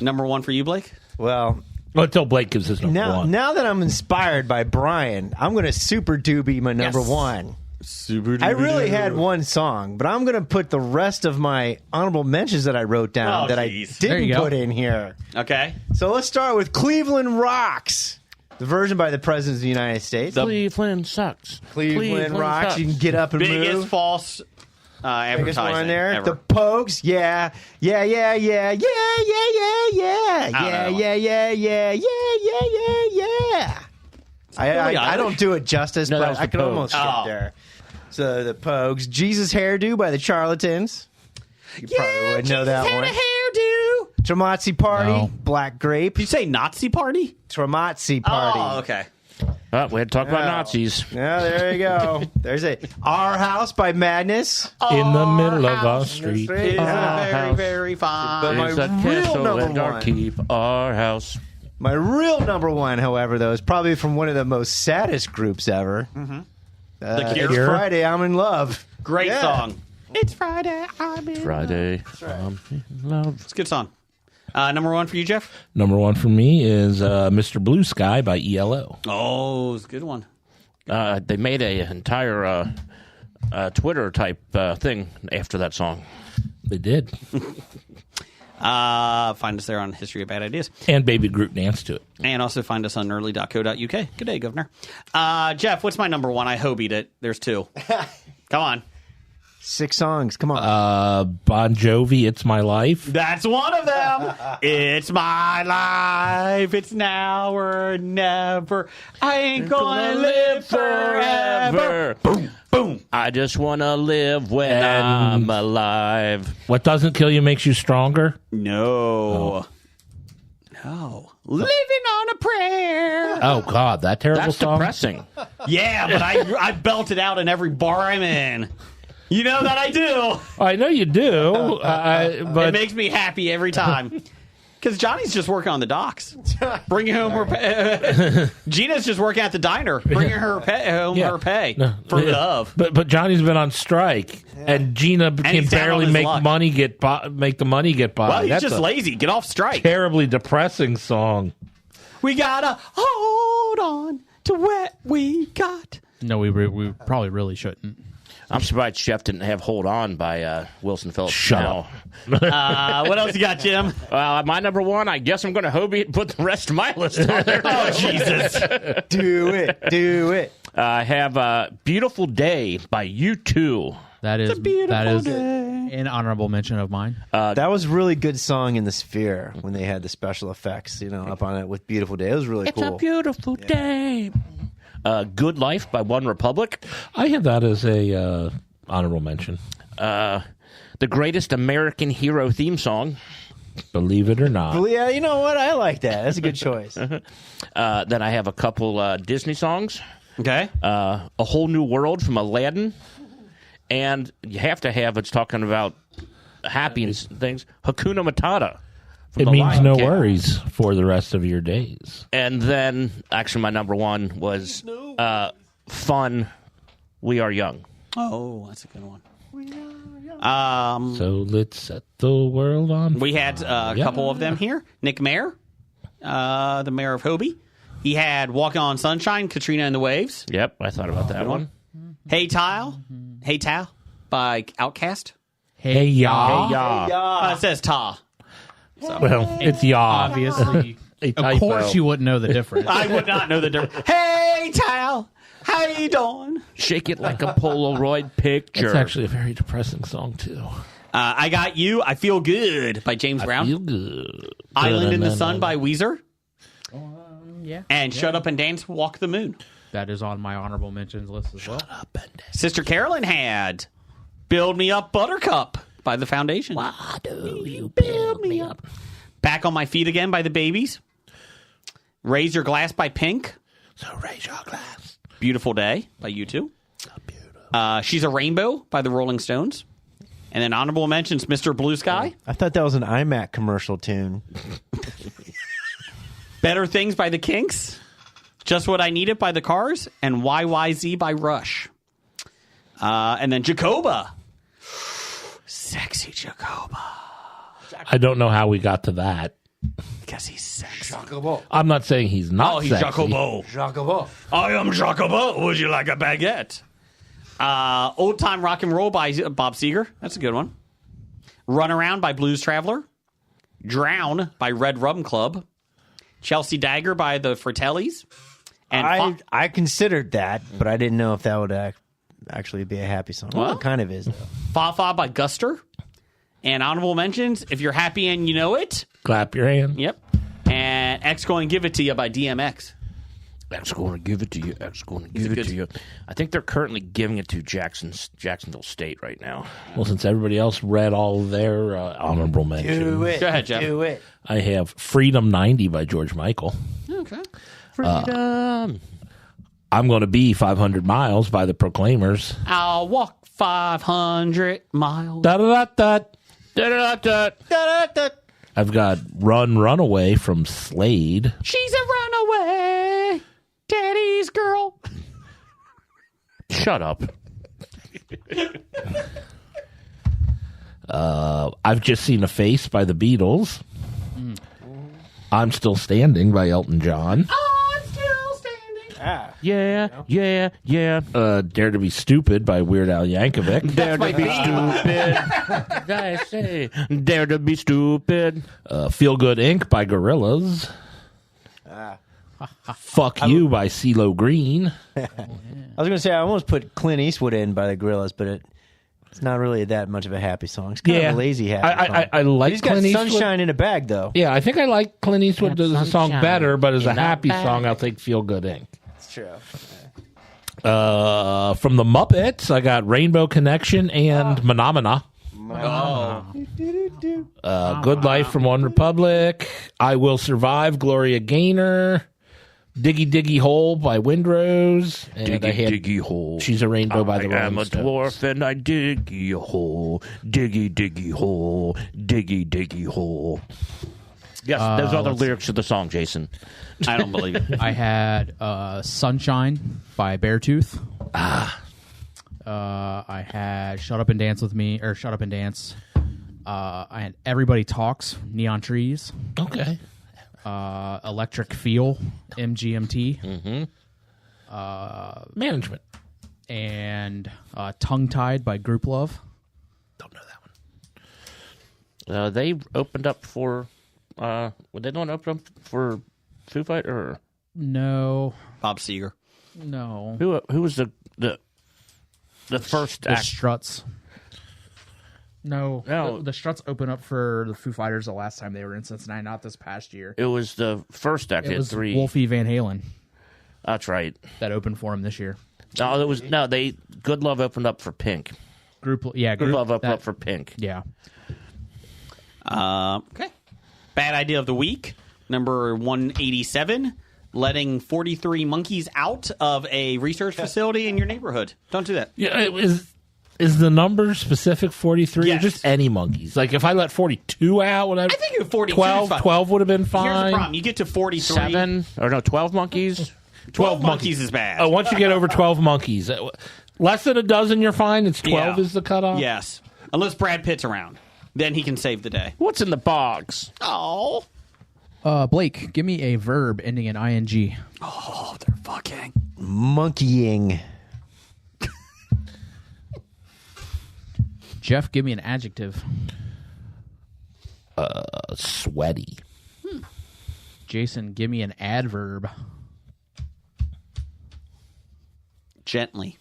Number one for you, Blake? Well, until Blake gives his number one. Now that I'm inspired by Brian, I'm going to super doobie my number one. Super I really had one song, but I'm going to put the rest of my honorable mentions that I wrote down that I didn't put in here. Okay. So let's start with Cleveland Rocks, the version by the President of the United States. Cleveland sucks. Cleveland Rocks. You can get up and Biggest move. false advertising Biggest one there. ever. The Pogues. Yeah. Yeah, yeah, yeah, yeah, yeah, yeah, yeah. Yeah, yeah, yeah, yeah, yeah, yeah, yeah, yeah. I don't do it justice, No, that but was I the can Pogues. almost get there. So the Pogues. Jesus Hairdo by the Charlatans. You probably would know that one. Hairdo. Tremazzi Party. No. Black Grape. Did you say Nazi party? Tremazzi Party. Oh, okay. We had to talk about Nazis. Yeah, there you go. There's it. Our House by Madness. In the middle of our street. It's very, house. very fine. But my There's a real castle number and our one. keep, our house. My real number one, however, though, is probably from one of the most saddest groups ever. The It's Cure. Friday, I'm in love. Great Yeah. song. It's Friday. I'm in. Friday. I'm in love. It's a good song. Number one for you, Jeff? Number one for me is Mr. Blue Sky by ELO. Oh, it's a good one. They made an entire Twitter type thing after that song. They did. Find us there on History of Bad Ideas. And Baby Groot danced to it. And also find us on nerdly.co.uk. Good day, Governor. Jeff, what's my number one? I hobied it. There's 2. Come on. 6 songs. Come on. Bon Jovi, It's My Life. That's one of them. It's my life. It's now or never. I ain't gonna live forever. Boom, boom. I just want to live when I'm alive. What doesn't kill you makes you stronger. No. No. Living on a prayer. Oh, God, that terrible That's song. depressing. Yeah, but I belt it out in every bar I'm in. You know that I do. I know you do, It but makes me happy every time. Because Johnny's just working on the docks, bringing home her pay. Gina's just working at the diner, bringing her home her pay for love. But Johnny's been on strike, and Gina can he's down on barely his make luck. make the money get by. Well, he's That's just a lazy. Get off strike. terribly depressing song. We gotta hold on to what we got. No, we probably really shouldn't. I'm surprised Chef didn't have Hold On by Wilson Phillips. Shut now. What else you got, Jim? My number one, I guess I'm going to Hobie and put the rest of my list on there. Oh, Jesus. Do it. Do it. I have Beautiful Day by U2. That is an honorable mention of mine. That was really good song in the Sphere when they had the special effects, up on it with Beautiful Day. It was really cool. It's a beautiful day. Good Life by One Republic. I have that as a honorable mention. The Greatest American Hero theme song. Believe it or not. Well, yeah, you know what? I like that. That's a good choice. Then I have a couple Disney songs. Okay. A Whole New World from Aladdin. And you have to have, it's talking about happiness things, Hakuna Matata. It means no worries for the rest of your days. And then, actually, my number one was Fun, We Are Young. Oh, that's a good one. So let's set the world on fire. We had a couple of them here. Nick Mayer, the mayor of Hobie. He had Walking on Sunshine, Katrina and the Waves. Yep, I thought about that one. Hey Tal by Outkast. Hey, ya. Hey, ya. It says Ta. Well, it's ya. Obviously, A of typo. course, you wouldn't know the difference. I would not know the difference. Hey Tal, how you doing? Shake It Like a Polaroid Picture. It's actually a very depressing song, too. I Got You, I Feel Good by James Brown. Feel good. Island in the Sun by Weezer. Yeah. And Shut Up and Dance, Walk the Moon. That is on my honorable mentions list as well. Sister Carolyn had Build Me Up Buttercup by The Foundation. Why do you build me up? Back on My Feet Again by The Babies. Raise Your Glass by Pink. So raise your glass. Beautiful Day by U2. So beautiful. She's a Rainbow by the Rolling Stones. And then honorable mentions, Mr. Blue Sky. I thought that was an iMac commercial tune. Better Things by The Kinks. Just What I Needed by The Cars. And YYZ by Rush. And then Jacoba. Sexy Jacoba. I don't know how we got to that. Because he's sexy. I'm not saying he's not Oh, he's sexy. Jacobo. I am Jacobo. Would you like a baguette? Old Time Rock and Roll by Bob Seger. That's a good one. Run Around by Blues Traveler. Drown by Red Rum Club. Chelsea Dagger by the Fratellis. And I considered that, but I didn't know if that would actually be a happy song. Well, it kind of is, though. Fa Fa by Guster. And honorable mentions, If You're Happy and You Know It. Clap your hand. Yep. And X Going to Give It to You by DMX. X going to give it to you. X going to give it to you. I think they're currently giving it to Jacksonville State right now. Well, since everybody else read all their honorable mentions. Do it. Go ahead, Jeff. Do it. I have Freedom 90 by George Michael. Okay. Freedom. I'm Going to Be 500 Miles by the Proclaimers. I'll walk 500 miles. Da-da-da-da. Da-da-da-da. I've got Run, Runaway from Slade. She's a runaway, daddy's girl. Shut up. I've Just Seen a Face by the Beatles. I'm Still Standing by Elton John. I'm still standing. Yeah, yeah, yeah. Dare to Be Stupid by Weird Al Yankovic. Dare to be stupid. I say, dare to be stupid. Feel Good Inc. by Gorillaz. Fuck You by CeeLo Green. I was going to say, I almost put Clint Eastwood in by the Gorillaz, but it's not really that much of a happy song. It's kind of a lazy happy song. I like He's got Clint Eastwood. Sunshine in a Bag, though. Yeah, I think I like Clint Eastwood as a song sunshine better, but as a in a happy bag. song, I'll take Feel Good Inc. It's true. From the Muppets, I got Rainbow Connection and Phenomena. Good Life from One Republic. I Will Survive, Gloria Gaynor. Diggy Diggy Hole by Windrose. And I had diggy hole. She's a Rainbow by the I am Rolling a Stones. dwarf and I diggy a hole. Diggy diggy hole. Diggy diggy hole. Yes, those are the lyrics to the song, Jason. I don't believe it. I had Sunshine by Beartooth. I had Shut Up and Dance with Me, or Shut Up and Dance. I had Everybody Talks, Neon Trees. Okay. Electric Feel, MGMT. Mm-hmm. Management. And Tongue Tied by Group Love. Don't know that one. They opened up for. They don't open up for Foo Fighters? No. Bob Seger. No. Who was the first The act? Struts. No. No. The Struts opened up for the Foo Fighters the last time they were in Cincinnati, not this past year. It was the first act. It It was three. Wolfie Van Halen That's right. that opened for him this year. No, it was They Good Love opened up for Pink. Group Good Love opened up for Pink. Yeah. Okay. Bad idea of the week, number 187. Letting 43 monkeys out of a research facility in your neighborhood. Don't do that. Yeah, Is the number specific 43 Yes. or just any monkeys? Like if I let 42 out, would I think 42 12, is fine. 12 would have been fine. Here's the problem. You get to 43. 12 monkeys. 12 monkeys is bad. Oh, once you get over 12 monkeys. Less than a dozen, you're fine. It's 12 Yeah. is the cutoff? Yes. Unless Brad Pitt's around. Then he can save the day. What's in the box? Oh. Blake, give me a verb ending in ing. Oh, they're fucking. Monkeying. Jeff, give me an adjective. Sweaty. Jason, give me an adverb. Gently.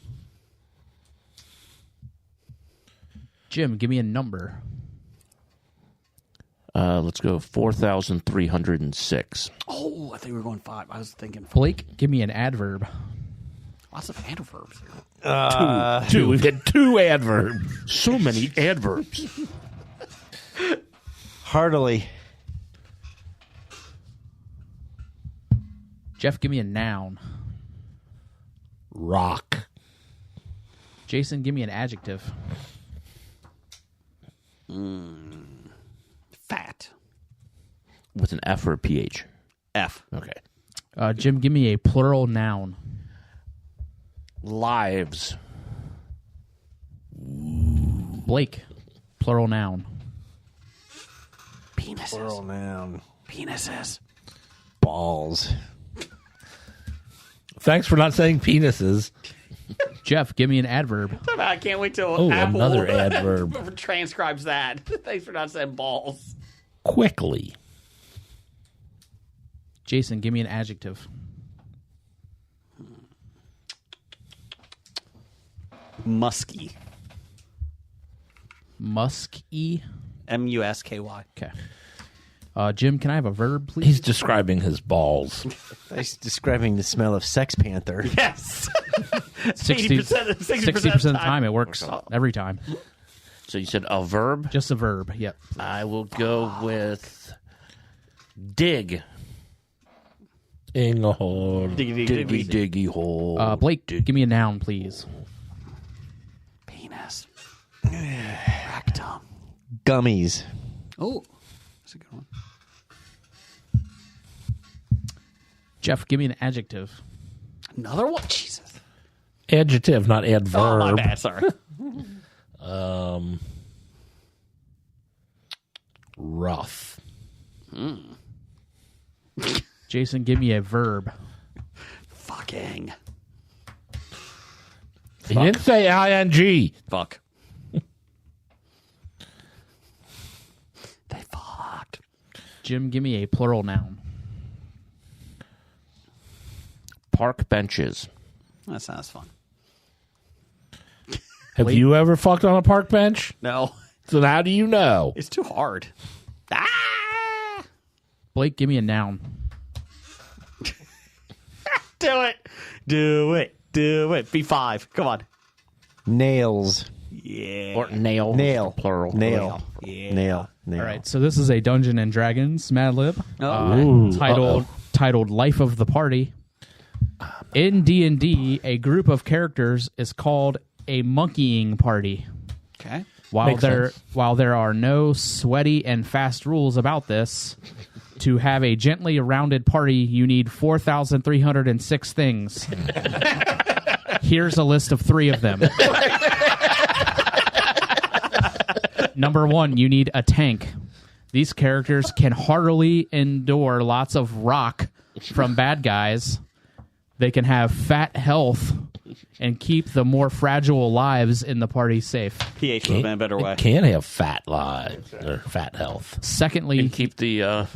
Jim, give me a number. Let's go 4,306. Oh, I think we were going 5. I was thinking 4. Blake, give me an adverb. Lots of adverbs here. Two. We've had 2 adverbs. So many adverbs. Heartily. Jeff, give me a noun. Rock. Jason, give me an adjective. Fat. With an F or a PH? F. Okay. Jim, give me a plural noun. Lives. Blake, plural noun. Penises. Plural noun. Penises. Balls. Thanks for not saying penises. Jeff, give me an adverb. I can't wait till Oh, Apple another adverb. transcribes that. Thanks for not saying balls. Quickly. Jason, give me an adjective. Musky. Musky. M-U-S-K-Y. Okay. Jim, can I have a verb, please? He's describing his balls. He's describing the smell of Sex Panther. Yes. 60% of the time it works every time. So you said a verb? Just a verb. Yep. I will go with dig. In a hole. Diggy hole. Blake, give me a noun, please. Penis. Rectum. Gummies. Oh, that's a good one. Jeff, give me an adjective. Another one? Jesus. Adjective, not adverb. Oh, my bad. Sorry. Rough. Jason, give me a verb. Fucking. He didn't say ing. Fuck. They fucked. Jim, give me a plural noun. Park benches. That sounds fun. Have you ever fucked on a park bench? No. So how do you know? It's too hard. Ah! Blake, give me a noun. Do it. Do it. Do it. B5. Come on. Nails. Yeah. Or nail. Nail. Plural. Nail. Yeah. Nail. Nail. All right, so this is a Dungeons and Dragons Mad Lib titled "Life of the Party." In D&D, a group of characters is called a monkeying party. Okay. While there are no sweaty and fast rules about this, to have a gently rounded party, you need 4,306 things. Here's a list of 3 of them. Number 1, you need a tank. These characters can heartily endure lots of rock from bad guys. They can have fat health and keep the more fragile lives in the party safe. PH would have been a better way. Can have fat lives or fat health. Secondly, And keep the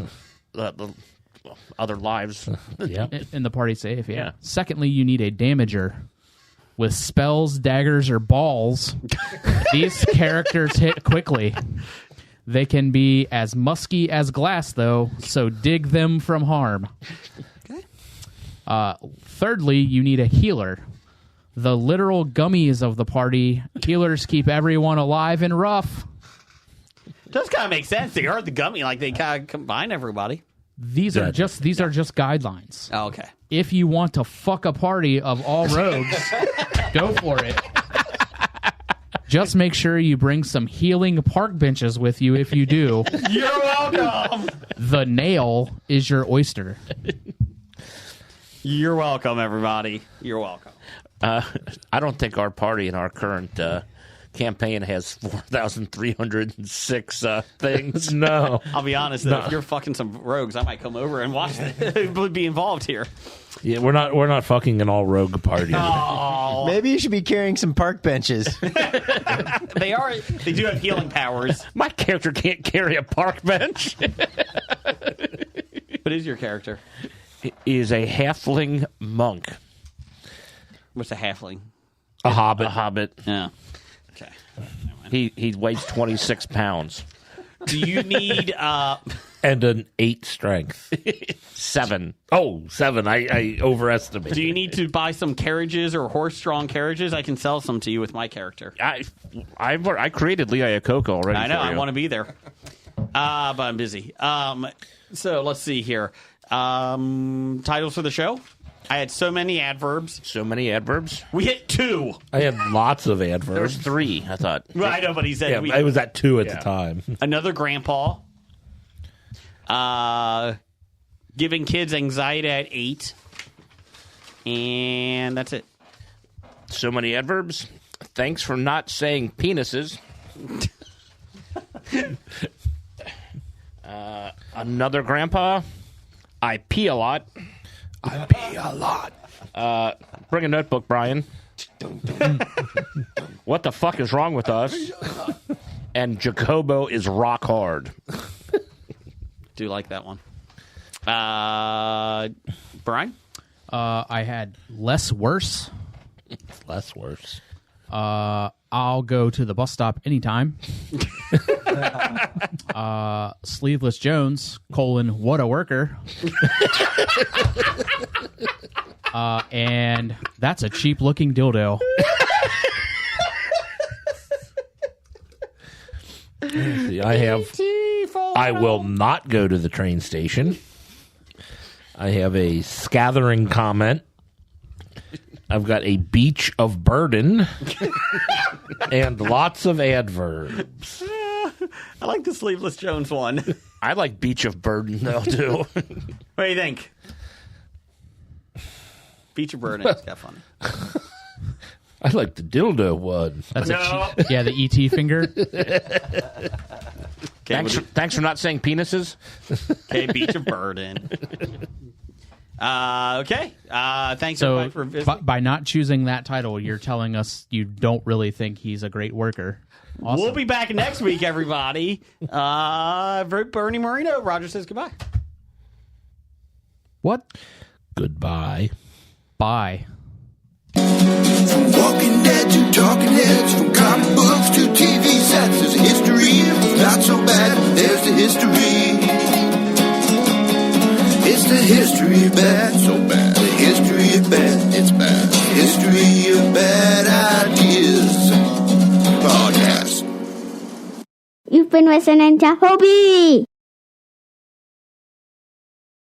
other lives. Yeah. in the party safe, yeah. Yeah. Secondly, you need a damager. With spells, daggers, or balls, these characters hit quickly. They can be as musky as glass, though, so dig them from harm. Thirdly, you need a healer. The literal gummies of the party. Healers keep everyone alive and rough. Does kind of make sense. They are the gummy, like they kind of combine everybody. These are just guidelines. Oh, okay. If you want to fuck a party of all rogues, go for it. Just make sure you bring some healing park benches with you if you do. You're welcome. The nail is your oyster. You're welcome, everybody. You're welcome. I don't think our party in our current campaign has 4,306 things. No. I'll be honest, though, if you're fucking some rogues, I might come over and watch it. Be involved here. Yeah, we're not fucking an all rogue party. Oh, Maybe you should be carrying some park benches. they do have healing powers. My character can't carry a park bench. What is your character? He is a halfling monk. What's a halfling? A hobbit. A hobbit. Yeah. Okay. He weighs 26 pounds. Do you need And an 8 strength. 7. Oh, 7. I overestimated. Do you need to buy some carriages or horse-drawn carriages? I can sell some to you with my character. I created Lee Iacocca already. I know. for you. I want to be there. But I'm busy. So let's see here. Titles for the show. I had so many adverbs. So many adverbs. We hit 2. I had lots of There's adverbs. 3, I thought. Well, I know, but he said Yeah, I was at 2 at the time. another grandpa. Giving kids anxiety at 8. And that's it. So many adverbs. Thanks for not saying penises. Another grandpa. I pee a lot. I pee a lot. Bring a notebook, Brian. What the fuck is wrong with us? And Jacobo is rock hard. Do like that one. Brian? I had less worse. Less worse. I'll go to the bus stop anytime. Sleeveless Jones, what a worker. And that's a cheap looking dildo. See, I will not go to the train station. I have a scathering comment. I've got a beach of burden and lots of adverbs. I like the Sleeveless Jones one. I like Beach of Burden, though, too. What do you think? Beach of Burden. It's got funny. I like the dildo one. That's the ET finger. Thanks for not saying penises. Okay, Beach of Burden. Okay. Thanks So everybody for visiting. by not choosing that title, you're telling us you don't really think he's a great worker. Awesome. We'll be back next week, everybody. Bernie Marino. Roger says goodbye. What? Goodbye. Bye. From Walking Dead to Talking Heads, from comic books to TV sets, there's a history. It's not so bad. There's the history. It's the history of bad, so bad. The history of bad, it's bad. History of bad ideas. Podcast. You've been listening to Hobie.